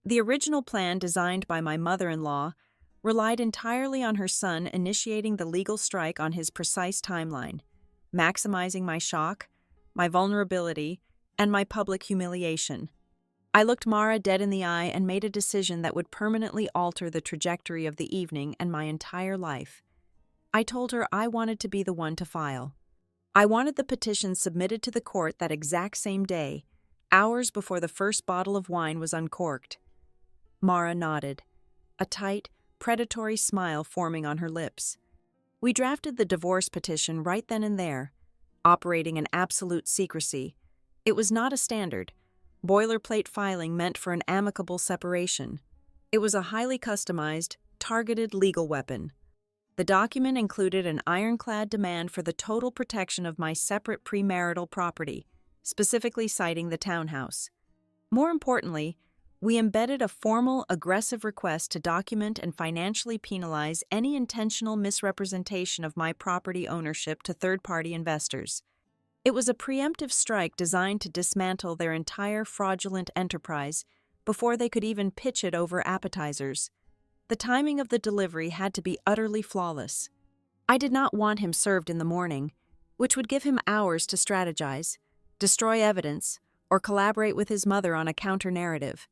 The original plan designed by my mother-in-law relied entirely on her son initiating the legal strike on his precise timeline, maximizing my shock, my vulnerability, and my public humiliation. I looked Mara dead in the eye and made a decision that would permanently alter the trajectory of the evening and my entire life. I told her I wanted to be the one to file. I wanted the petition submitted to the court that exact same day, hours before the first bottle of wine was uncorked. Mara nodded, a tight, predatory smile forming on her lips. We drafted the divorce petition right then and there, operating in absolute secrecy. It was not a standard, boilerplate filing meant for an amicable separation. It was a highly customized, targeted legal weapon. The document included an ironclad demand for the total protection of my separate premarital property, specifically citing the townhouse. More importantly, we embedded a formal, aggressive request to document and financially penalize any intentional misrepresentation of my property ownership to third-party investors. It was a preemptive strike designed to dismantle their entire fraudulent enterprise before they could even pitch it over appetizers. The timing of the delivery had to be utterly flawless. I did not want him served in the morning, which would give him hours to strategize, destroy evidence, or collaborate with his mother on a counter-narrative.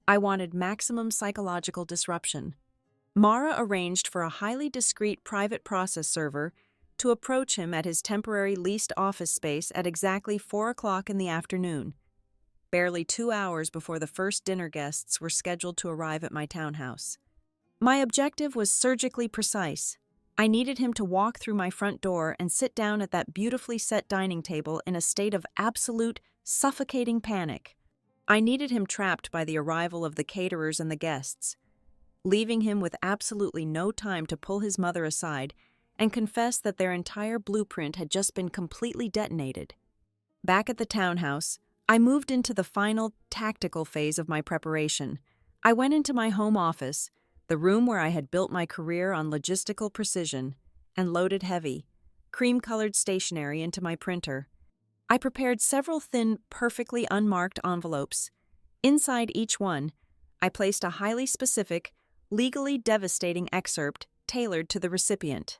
I wanted maximum psychological disruption. Mara arranged for a highly discreet private process server to approach him at his temporary leased office space at exactly 4 o'clock in the afternoon, barely 2 hours before the first dinner guests were scheduled to arrive at my townhouse. My objective was surgically precise. I needed him to walk through my front door and sit down at that beautifully set dining table in a state of absolute, suffocating panic. I needed him trapped by the arrival of the caterers and the guests, leaving him with absolutely no time to pull his mother aside and confess that their entire blueprint had just been completely detonated. Back at the townhouse, I moved into the final, tactical phase of my preparation. I went into my home office, the room where I had built my career on logistical precision, and loaded heavy, cream-colored stationery into my printer. I prepared several thin, perfectly unmarked envelopes. Inside each one, I placed a highly specific, legally devastating excerpt tailored to the recipient.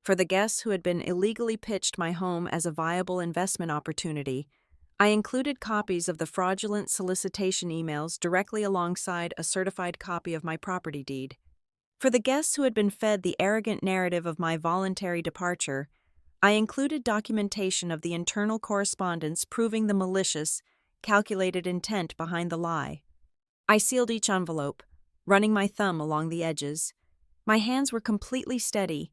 For the guests who had been illegally pitched my home as a viable investment opportunity, I included copies of the fraudulent solicitation emails directly alongside a certified copy of my property deed. For the guests who had been fed the arrogant narrative of my voluntary departure, I included documentation of the internal correspondence proving the malicious, calculated intent behind the lie. I sealed each envelope, running my thumb along the edges. My hands were completely steady.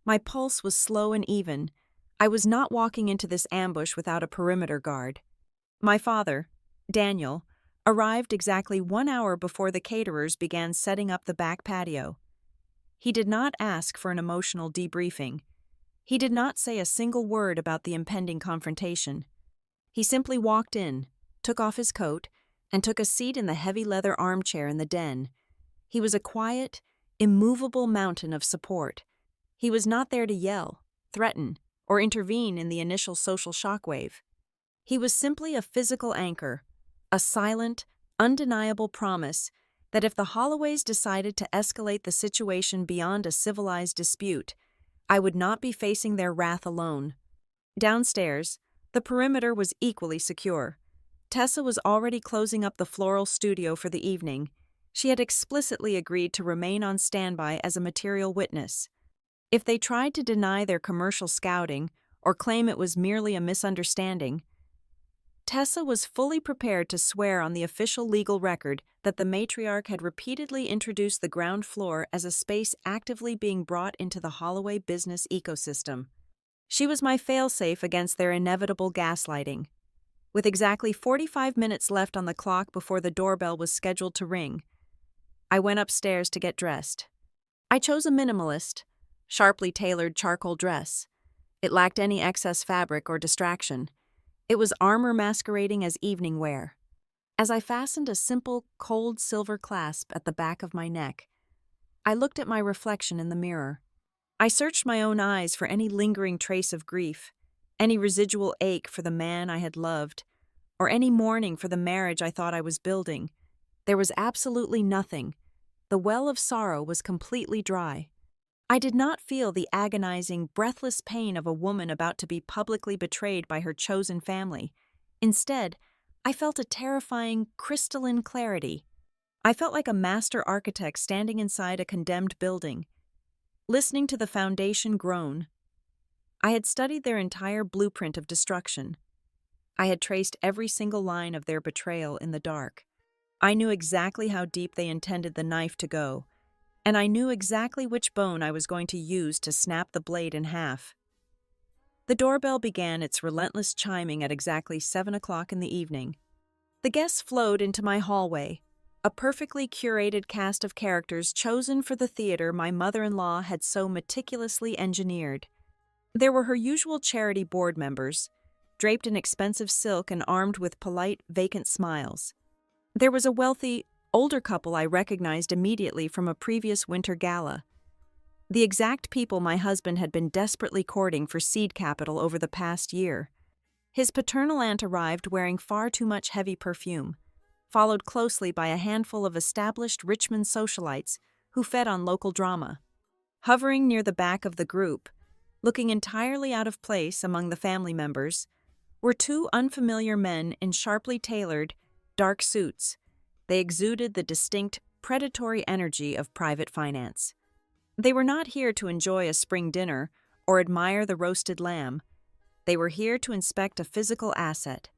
My pulse was slow and even. I was not walking into this ambush without a perimeter guard. My father, Daniel, arrived exactly 1 hour before the caterers began setting up the back patio. He did not ask for an emotional debriefing. He did not say a single word about the impending confrontation. He simply walked in, took off his coat, and took a seat in the heavy leather armchair in the den. He was a quiet, immovable mountain of support. He was not there to yell, threaten, or intervene in the initial social shockwave. He was simply a physical anchor, a silent, undeniable promise that if the Holloways decided to escalate the situation beyond a civilized dispute, I would not be facing their wrath alone. Downstairs, the perimeter was equally secure. Tessa was already closing up the floral studio for the evening. She had explicitly agreed to remain on standby as a material witness. If they tried to deny their commercial scouting or claim it was merely a misunderstanding, Tessa was fully prepared to swear on the official legal record that the matriarch had repeatedly introduced the ground floor as a space actively being brought into the Holloway business ecosystem. She was my failsafe against their inevitable gaslighting. With exactly 45 minutes left on the clock before the doorbell was scheduled to ring, I went upstairs to get dressed. I chose a minimalist, sharply tailored charcoal dress. It lacked any excess fabric or distraction. It was armor masquerading as evening wear. As I fastened a simple, cold silver clasp at the back of my neck, I looked at my reflection in the mirror. I searched my own eyes for any lingering trace of grief, any residual ache for the man I had loved, or any mourning for the marriage I thought I was building. There was absolutely nothing. The well of sorrow was completely dry. I did not feel the agonizing, breathless pain of a woman about to be publicly betrayed by her chosen family. Instead, I felt a terrifying, crystalline clarity. I felt like a master architect standing inside a condemned building, listening to the foundation groan. I had studied their entire blueprint of destruction. I had traced every single line of their betrayal in the dark. I knew exactly how deep they intended the knife to go, and I knew exactly which bone I was going to use to snap the blade in half. The doorbell began its relentless chiming at exactly 7 o'clock in the evening. The guests flowed into my hallway, a perfectly curated cast of characters chosen for the theater my mother-in-law had so meticulously engineered. There were her usual charity board members, draped in expensive silk and armed with polite, vacant smiles. There was a wealthy, older couple I recognized immediately from a previous winter gala. The exact people my husband had been desperately courting for seed capital over the past year. His paternal aunt arrived wearing far too much heavy perfume, followed closely by a handful of established Richmond socialites who fed on local drama. Hovering near the back of the group, Looking entirely out of place among the family members were two unfamiliar men in sharply tailored, dark suits. They exuded the distinct, predatory energy of private finance. They were not here to enjoy a spring dinner or admire the roasted lamb. They were here to inspect a physical asset.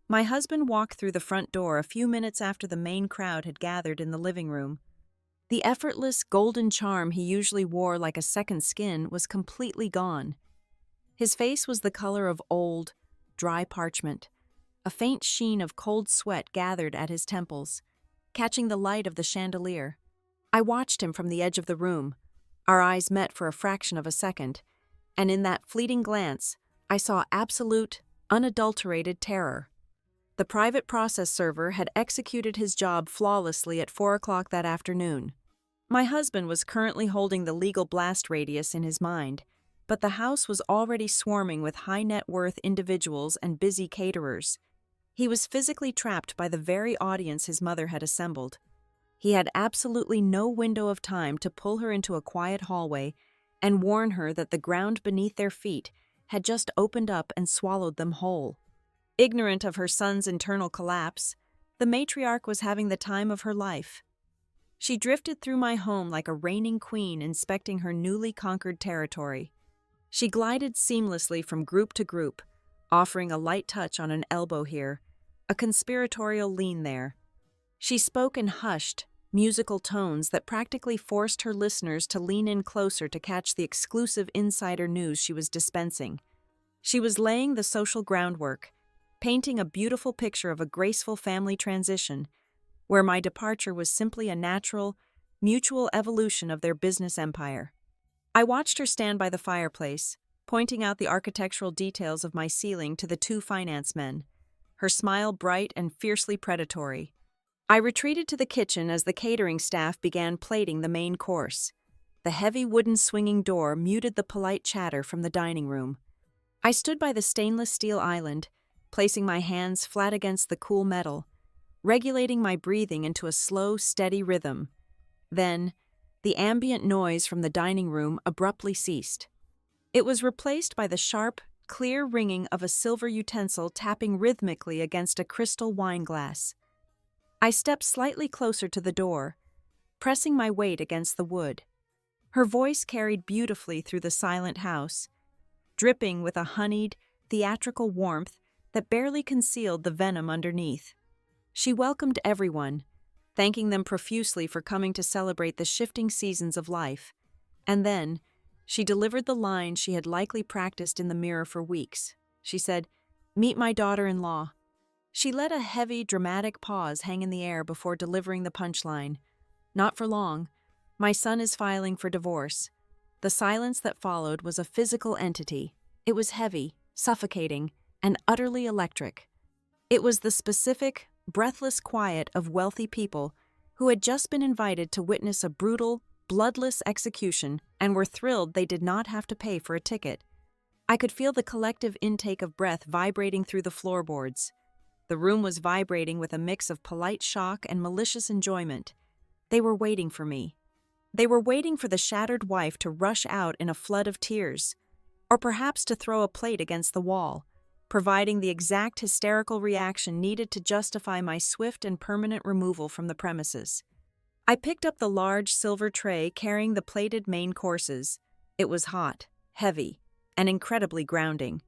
My husband walked through the front door a few minutes after the main crowd had gathered in the living room. The effortless, golden charm he usually wore like a second skin was completely gone. His face was the color of old, dry parchment. A faint sheen of cold sweat gathered at his temples, catching the light of the chandelier. I watched him from the edge of the room. Our eyes met for a fraction of a second, and in that fleeting glance, I saw absolute, unadulterated terror. The private process server had executed his job flawlessly at 4 o'clock that afternoon. My husband was currently holding the legal blast radius in his mind, but the house was already swarming with high-net-worth individuals and busy caterers. He was physically trapped by the very audience his mother had assembled. He had absolutely no window of time to pull her into a quiet hallway and warn her that the ground beneath their feet had just opened up and swallowed them whole. Ignorant of her son's internal collapse, the matriarch was having the time of her life. She drifted through my home like a reigning queen inspecting her newly conquered territory. She glided seamlessly from group to group, offering a light touch on an elbow here, a conspiratorial lean there. She spoke in hushed, musical tones that practically forced her listeners to lean in closer to catch the exclusive insider news she was dispensing. She was laying the social groundwork, painting a beautiful picture of a graceful family transition, where my departure was simply a natural, mutual evolution of their business empire. I watched her stand by the fireplace, pointing out the architectural details of my ceiling to the two finance men, her smile bright and fiercely predatory. I retreated to the kitchen as the catering staff began plating the main course. The heavy wooden swinging door muted the polite chatter from the dining room. I stood by the stainless steel island, placing my hands flat against the cool metal, regulating my breathing into a slow, steady rhythm. Then, the ambient noise from the dining room abruptly ceased. It was replaced by the sharp, clear ringing of a silver utensil tapping rhythmically against a crystal wine glass. I stepped slightly closer to the door, pressing my weight against the wood. Her voice carried beautifully through the silent house, dripping with a honeyed, theatrical warmth that barely concealed the venom underneath. She welcomed everyone, thanking them profusely for coming to celebrate the shifting seasons of life. And then, she delivered the line she had likely practiced in the mirror for weeks. She said, "Meet my daughter-in-law." She let a heavy, dramatic pause hang in the air before delivering the punchline. "Not for long. My son is filing for divorce." The silence that followed was a physical entity. It was heavy, suffocating, and utterly electric. It was the specific, breathless quiet of wealthy people who had just been invited to witness a brutal, bloodless execution and were thrilled they did not have to pay for a ticket. I could feel the collective intake of breath vibrating through the floorboards. The room was vibrating with a mix of polite shock and malicious enjoyment. They were waiting for me. They were waiting for the shattered wife to rush out in a flood of tears, or perhaps to throw a plate against the wall, providing the exact hysterical reaction needed to justify my swift and permanent removal from the premises. I picked up the large silver tray carrying the plated main courses. It was hot, heavy, and incredibly grounding.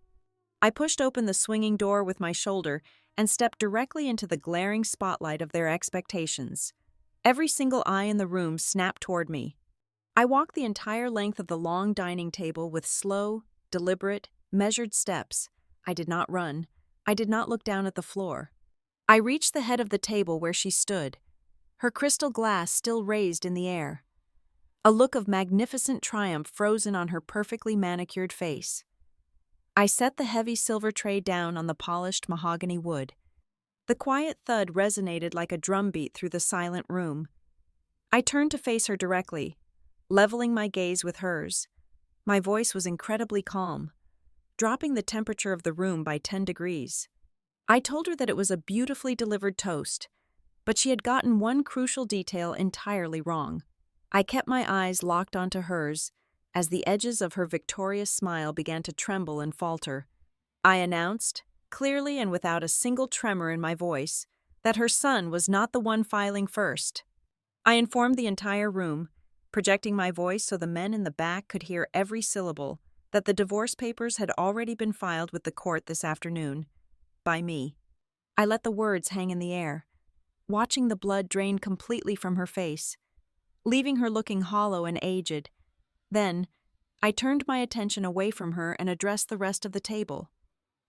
I pushed open the swinging door with my shoulder and stepped directly into the glaring spotlight of their expectations. Every single eye in the room snapped toward me. I walked the entire length of the long dining table with slow, deliberate, measured steps. I did not run. I did not look down at the floor. I reached the head of the table where she stood, her crystal glass still raised in the air. A look of magnificent triumph frozen on her perfectly manicured face. I set the heavy silver tray down on the polished mahogany wood. The quiet thud resonated like a drumbeat through the silent room. I turned to face her directly, leveling my gaze with hers. My voice was incredibly calm, dropping the temperature of the room by 10 degrees. I told her that it was a beautifully delivered toast, but she had gotten one crucial detail entirely wrong. I kept my eyes locked onto hers, as the edges of her victorious smile began to tremble and falter. I announced, clearly and without a single tremor in my voice, that her son was not the one filing first. I informed the entire room, projecting my voice so the men in the back could hear every syllable, that the divorce papers had already been filed with the court this afternoon. By me. I let the words hang in the air, watching the blood drain completely from her face, leaving her looking hollow and aged. Then, I turned my attention away from her and addressed the rest of the table.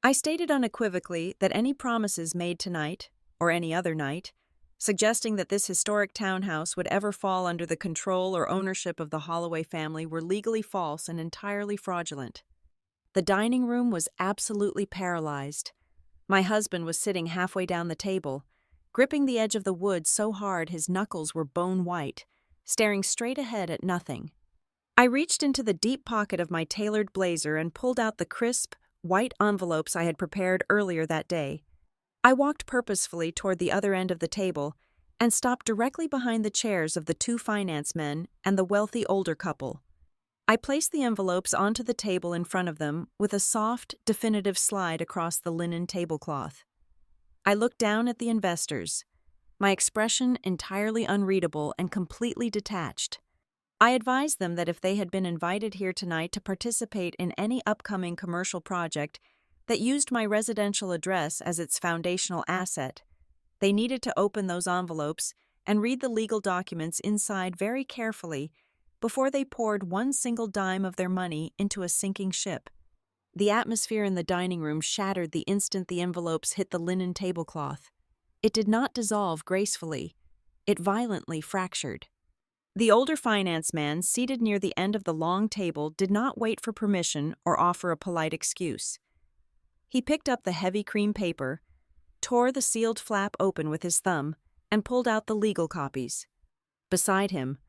I stated unequivocally that any promises made tonight, or any other night, suggesting that this historic townhouse would ever fall under the control or ownership of the Holloway family were legally false and entirely fraudulent. The dining room was absolutely paralyzed. My husband was sitting halfway down the table, gripping the edge of the wood so hard his knuckles were bone white, staring straight ahead at nothing. I reached into the deep pocket of my tailored blazer and pulled out the crisp, white envelopes I had prepared earlier that day. I walked purposefully toward the other end of the table and stopped directly behind the chairs of the two finance men and the wealthy older couple. I placed the envelopes onto the table in front of them with a soft, definitive slide across the linen tablecloth. I looked down at the investors, my expression entirely unreadable and completely detached. I advised them that if they had been invited here tonight to participate in any upcoming commercial project that used my residential address as its foundational asset, they needed to open those envelopes and read the legal documents inside very carefully before they poured one single dime of their money into a sinking ship. The atmosphere in the dining room shattered the instant the envelopes hit the linen tablecloth. It did not dissolve gracefully. It violently fractured. The older finance man, seated near the end of the long table, did not wait for permission or offer a polite excuse. He picked up the heavy cream paper, tore the sealed flap open with his thumb, and pulled out the legal copies. Beside him,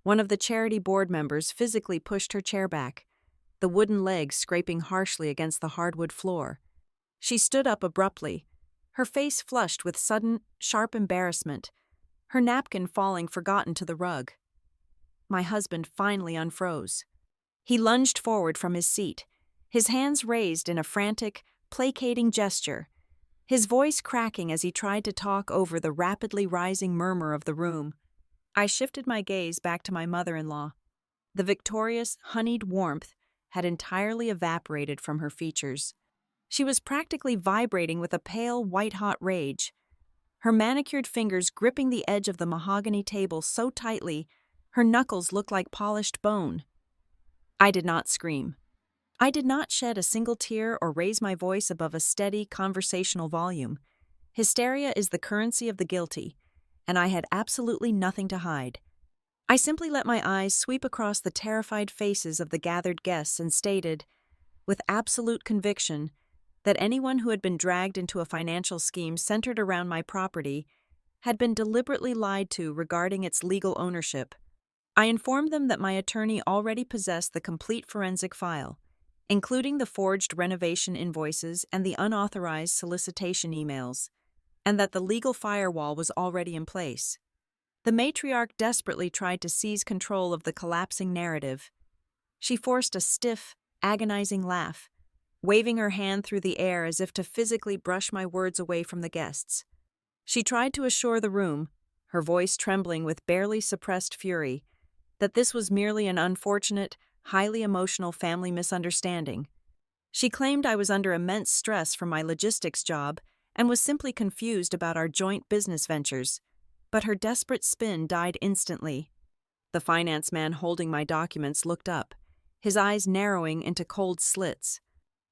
one of the charity board members physically pushed her chair back, the wooden legs scraping harshly against the hardwood floor. She stood up abruptly, her face flushed with sudden, sharp embarrassment, her napkin falling forgotten to the rug. My husband finally unfroze. He lunged forward from his seat, his hands raised in a frantic, placating gesture, his voice cracking as he tried to talk over the rapidly rising murmur of the room. I shifted my gaze back to my mother-in-law. The victorious, honeyed warmth had entirely evaporated from her features. She was practically vibrating with a pale, white-hot rage, her manicured fingers gripping the edge of the mahogany table so tightly her knuckles looked like polished bone. I did not scream. I did not shed a single tear or raise my voice above a steady, conversational volume. Hysteria is the currency of the guilty, and I had absolutely nothing to hide. I simply let my eyes sweep across the terrified faces of the gathered guests and stated, with absolute conviction, that anyone who had been dragged into a financial scheme centered around my property had been deliberately lied to regarding its legal ownership. I informed them that my attorney already possessed the complete forensic file, including the forged renovation invoices and the unauthorized solicitation emails, and that the legal firewall was already in place. The matriarch desperately tried to seize control of the collapsing narrative. She forced a stiff, agonizing laugh, waving her hand through the air as if to physically brush my words away from the guests. She tried to assure the room, her voice trembling with barely suppressed fury, that this was merely an unfortunate, highly emotional family misunderstanding. She claimed I was under immense stress from my logistics job and was simply confused about our joint business ventures, but her desperate spin died instantly. The finance man holding my documents looked up, his eyes narrowing into cold slits.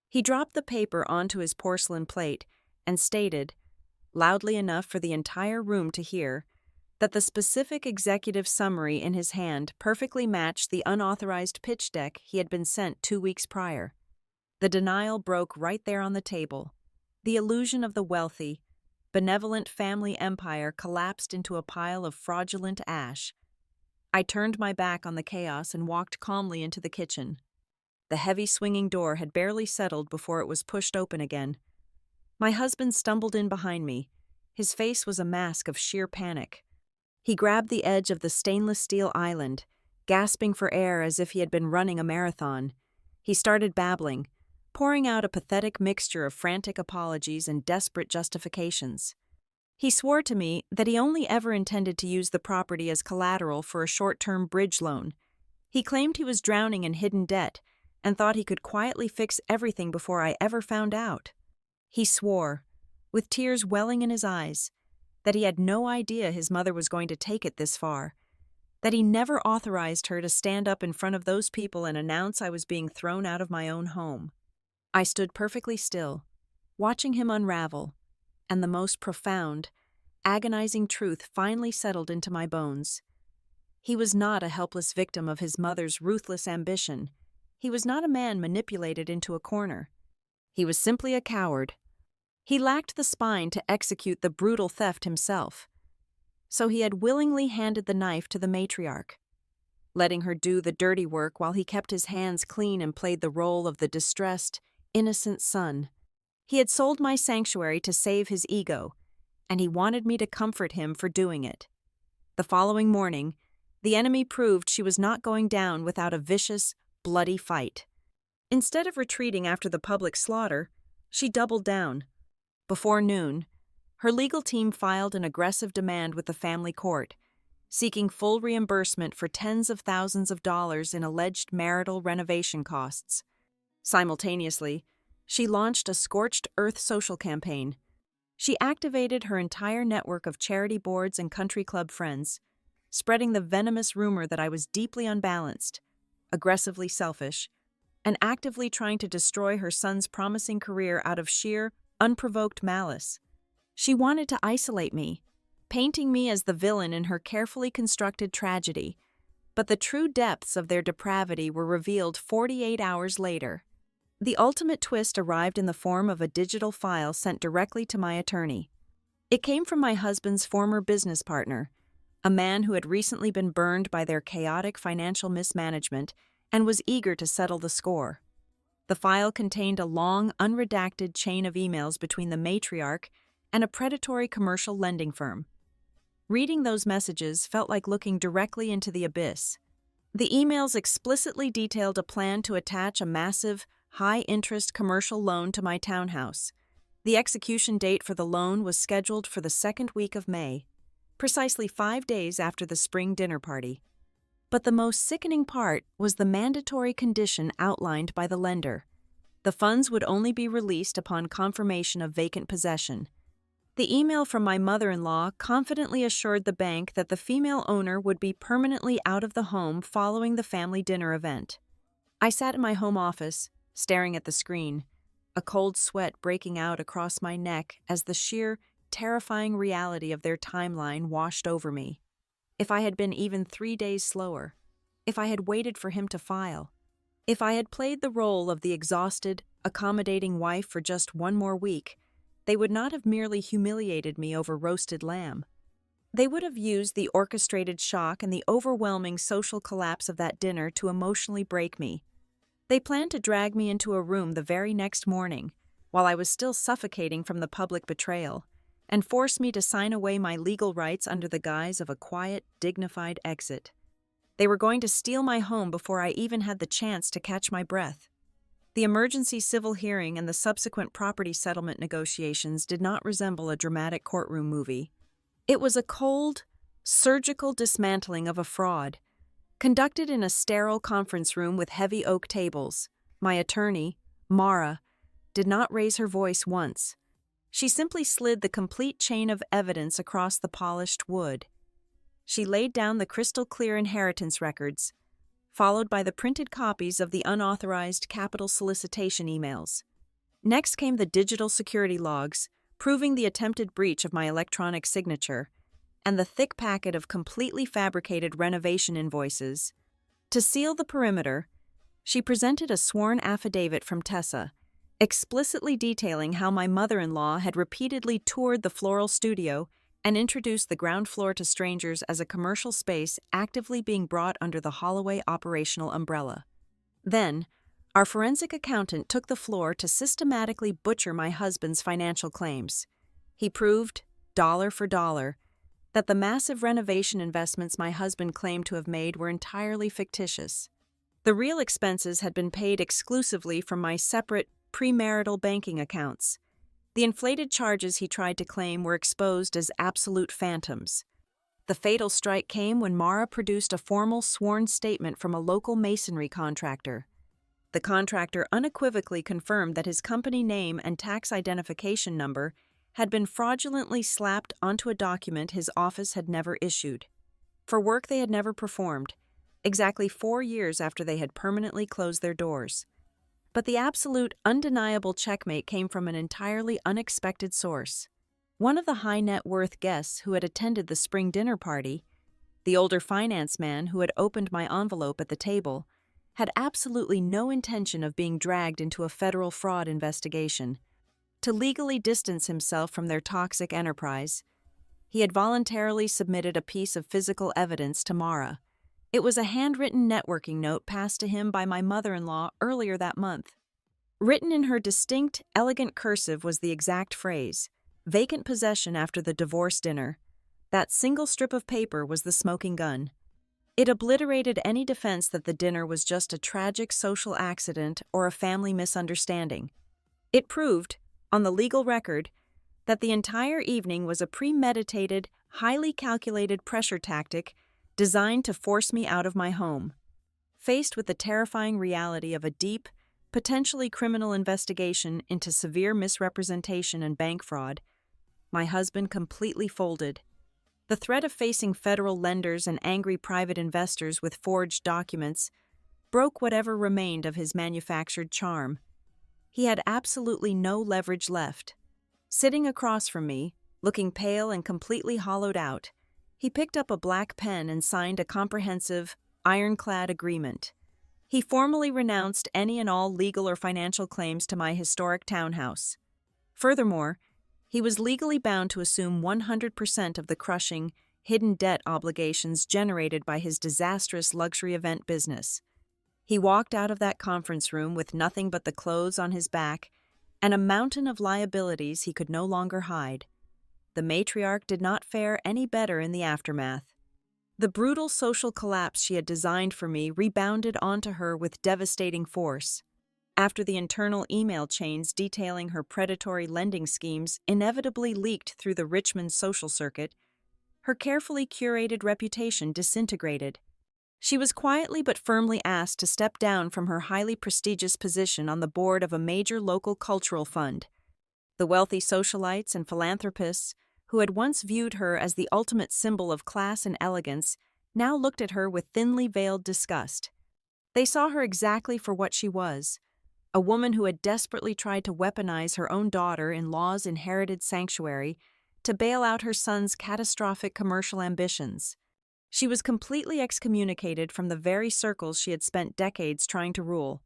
He dropped the paper onto his porcelain plate and stated, loudly enough for the entire room to hear, that the specific executive summary in his hand perfectly matched the unauthorized pitch deck he had been sent 2 weeks prior. The denial broke right there on the table. The illusion of the wealthy, benevolent family empire collapsed into a pile of fraudulent ash. I turned my back on the chaos and walked calmly into the kitchen. The heavy swinging door had barely settled before it was pushed open again. My husband stumbled in behind me. His face was a mask of sheer panic. He grabbed the edge of the stainless steel island, Gasping for air as if he had been running a marathon, he started babbling, pouring out a pathetic mixture of frantic apologies and desperate justifications. He swore to me that he only ever intended to use the property as collateral for a short-term bridge loan. He claimed he was drowning in hidden debt and thought he could quietly fix everything before I ever found out. He swore, with tears welling in his eyes, that he had no idea his mother was going to take it this far, that he never authorized her to stand up in front of those people and announce I was being thrown out of my own home. I stood perfectly still, watching him unravel, and the most profound, agonizing truth finally settled into my bones. He was not a helpless victim of his mother's ruthless ambition. He was not a man manipulated into a corner. He was simply a coward. He lacked the spine to execute the brutal theft himself. So he had willingly handed the knife to the matriarch, letting her do the dirty work while he kept his hands clean and played the role of the distressed, innocent son. He had sold my sanctuary to save his ego, and he wanted me to comfort him for doing it. The following morning, the enemy proved she was not going down without a vicious, bloody fight. Instead of retreating after the public slaughter, she doubled down. Before noon, her legal team filed an aggressive demand with the family court, seeking full reimbursement for tens of thousands of dollars in alleged marital renovation costs. Simultaneously, she launched a scorched earth social campaign. She activated her entire network of charity boards and country club friends, spreading the venomous rumor that I was deeply unbalanced, aggressively selfish, and actively trying to destroy her son's promising career out of sheer, unprovoked malice. She wanted to isolate me, painting me as the villain in her carefully constructed tragedy, but the true depths of their depravity were revealed 48 hours later. The ultimate twist arrived in the form of a digital file sent directly to my attorney. It came from my husband's former business partner, a man who had recently been burned by their chaotic financial mismanagement and was eager to settle the score. The file contained a long, unredacted chain of emails between the matriarch and a predatory commercial lending firm. Reading those messages felt like looking directly into the abyss. The emails explicitly detailed a plan to attach a massive, high-interest commercial loan to my townhouse. The execution date for the loan was scheduled for the second week of May, precisely 5 days after the spring dinner party. But the most sickening part was the mandatory condition outlined by the lender. The funds would only be released upon confirmation of vacant possession. The email from my mother-in-law confidently assured the bank that the female owner would be permanently out of the home following the family dinner event. I sat in my home office, staring at the screen, a cold sweat breaking out across my neck as the sheer, terrifying reality of their timeline washed over me. If I had been even 3 days slower, if I had waited for him to file, if I had played the role of the exhausted, accommodating wife for just one more week, they would not have merely humiliated me over roasted lamb. They would have used the orchestrated shock and the overwhelming social collapse of that dinner to emotionally break me. They planned to drag me into a room the very next morning, while I was still suffocating from the public betrayal, and force me to sign away my legal rights under the guise of a quiet, dignified exit. They were going to steal my home before I even had the chance to catch my breath. The emergency civil hearing and the subsequent property settlement negotiations did not resemble a dramatic courtroom movie. It was a cold, surgical dismantling of a fraud, conducted in a sterile conference room with heavy oak tables. My attorney, Mara, did not raise her voice once. She simply slid the complete chain of evidence across the polished wood. She laid down the crystal-clear inheritance records, followed by the printed copies of the unauthorized capital solicitation emails. Next came the digital security logs, proving the attempted breach of my electronic signature, and the thick packet of completely fabricated renovation invoices. To seal the perimeter, she presented a sworn affidavit from Tessa, explicitly detailing how my mother-in-law had repeatedly toured the floral studio and introduced the ground floor to strangers as a commercial space actively being brought under the Holloway operational umbrella. Then, our forensic accountant took the floor to systematically butcher my husband's financial claims. He proved, dollar for dollar, that the massive renovation investments my husband claimed to have made were entirely fictitious. The real expenses had been paid exclusively from my separate, premarital banking accounts. The inflated charges he tried to claim were exposed as absolute phantoms. The fatal strike came when Mara produced a formal sworn statement from a local masonry contractor. The contractor unequivocally confirmed that his company name and tax identification number had been fraudulently slapped onto a document his office had never issued, for work they had never performed, exactly 4 years after they had permanently closed their doors. But the absolute, undeniable checkmate came from an entirely unexpected source. One of the high-net-worth guests who had attended the spring dinner party, the older finance man who had opened my envelope at the table, had absolutely no intention of being dragged into a federal fraud investigation. To legally distance himself from their toxic enterprise, he had voluntarily submitted a piece of physical evidence to Mara. It was a handwritten networking note passed to him by my mother-in-law earlier that month. Written in her distinct, elegant cursive was the exact phrase, "Vacant possession after the divorce dinner." That single strip of paper was the smoking gun. It obliterated any defense that the dinner was just a tragic social accident or a family misunderstanding. It proved, on the legal record, that the entire evening was a premeditated, highly calculated pressure tactic designed to force me out of my home. Faced with the terrifying reality of a deep, potentially criminal investigation into severe misrepresentation and bank fraud, my husband completely folded. The threat of facing federal lenders and angry private investors with forged documents broke whatever remained of his manufactured charm. He had absolutely no leverage left. Sitting across from me, looking pale and completely hollowed out, he picked up a black pen and signed a comprehensive, ironclad agreement. He formally renounced any and all legal or financial claims to my historic townhouse. Furthermore, he was legally bound to assume 100% of the crushing, hidden debt obligations generated by his disastrous luxury event business. He walked out of that conference room with nothing but the clothes on his back and a mountain of liabilities he could no longer hide. The matriarch did not fare any better in the aftermath. The brutal social collapse she had designed for me rebounded onto her with devastating force. After the internal email chains detailing her predatory lending schemes inevitably leaked through the Richmond social circuit, her carefully curated reputation disintegrated. She was quietly but firmly asked to step down from her highly prestigious position on the board of a major local cultural fund. The wealthy socialites and philanthropists, who had once viewed her as the ultimate symbol of class and elegance, now looked at her with thinly veiled disgust. They saw her exactly for what she was, a woman who had desperately tried to weaponize her own daughter-in-law's inherited sanctuary to bail out her son's catastrophic commercial ambitions. She was completely excommunicated from the very circles she had spent decades trying to rule.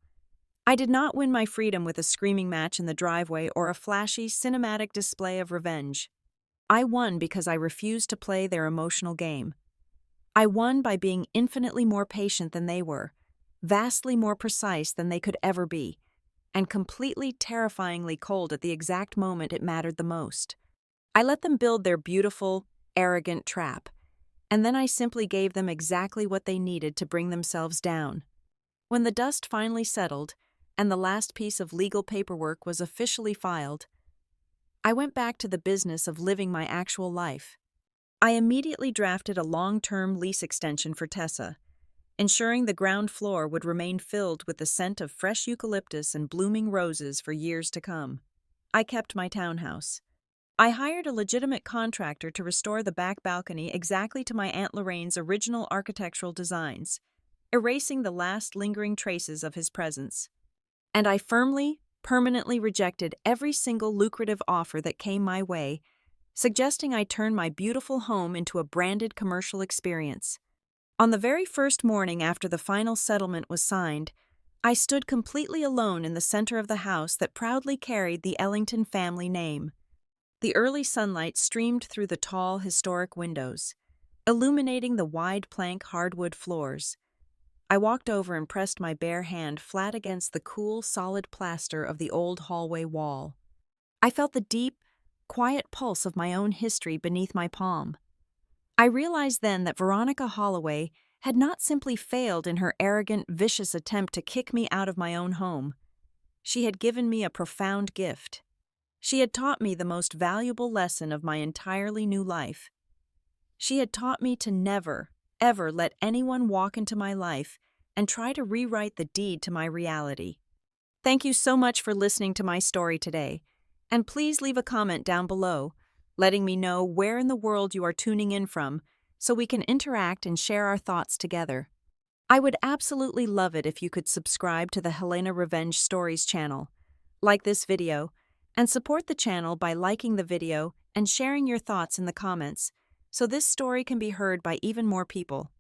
I did not win my freedom with a screaming match in the driveway or a flashy, cinematic display of revenge. I won because I refused to play their emotional game. I won by being infinitely more patient than they were, vastly more precise than they could ever be, and completely terrifyingly cold at the exact moment it mattered the most. I let them build their beautiful, arrogant trap, and then I simply gave them exactly what they needed to bring themselves down. When the dust finally settled, and the last piece of legal paperwork was officially filed, I went back to the business of living my actual life. I immediately drafted a long-term lease extension for Tessa, ensuring the ground floor would remain filled with the scent of fresh eucalyptus and blooming roses for years to come. I kept my townhouse. I hired a legitimate contractor to restore the back balcony exactly to my Aunt Lorraine's original architectural designs, erasing the last lingering traces of his presence. And I firmly, permanently rejected every single lucrative offer that came my way, suggesting I turn my beautiful home into a branded commercial experience. On the very first morning after the final settlement was signed, I stood completely alone in the center of the house that proudly carried the Ellington family name. The early sunlight streamed through the tall, historic windows, illuminating the wide plank hardwood floors. I walked over and pressed my bare hand flat against the cool, solid plaster of the old hallway wall. I felt the deep, quiet pulse of my own history beneath my palm. I realized then that Veronica Holloway had not simply failed in her arrogant, vicious attempt to kick me out of my own home. She had given me a profound gift. She had taught me the most valuable lesson of my entirely new life. She had taught me to never, ever let anyone walk into my life and try to rewrite the deed to my reality. Thank you so much for listening to my story today, and please leave a comment down below, letting me know where in the world you are tuning in from so we can interact and share our thoughts together. I would absolutely love it if you could subscribe to the Helena Revenge Stories channel, like this video, and support the channel by liking the video and sharing your thoughts in the comments so this story can be heard by even more people.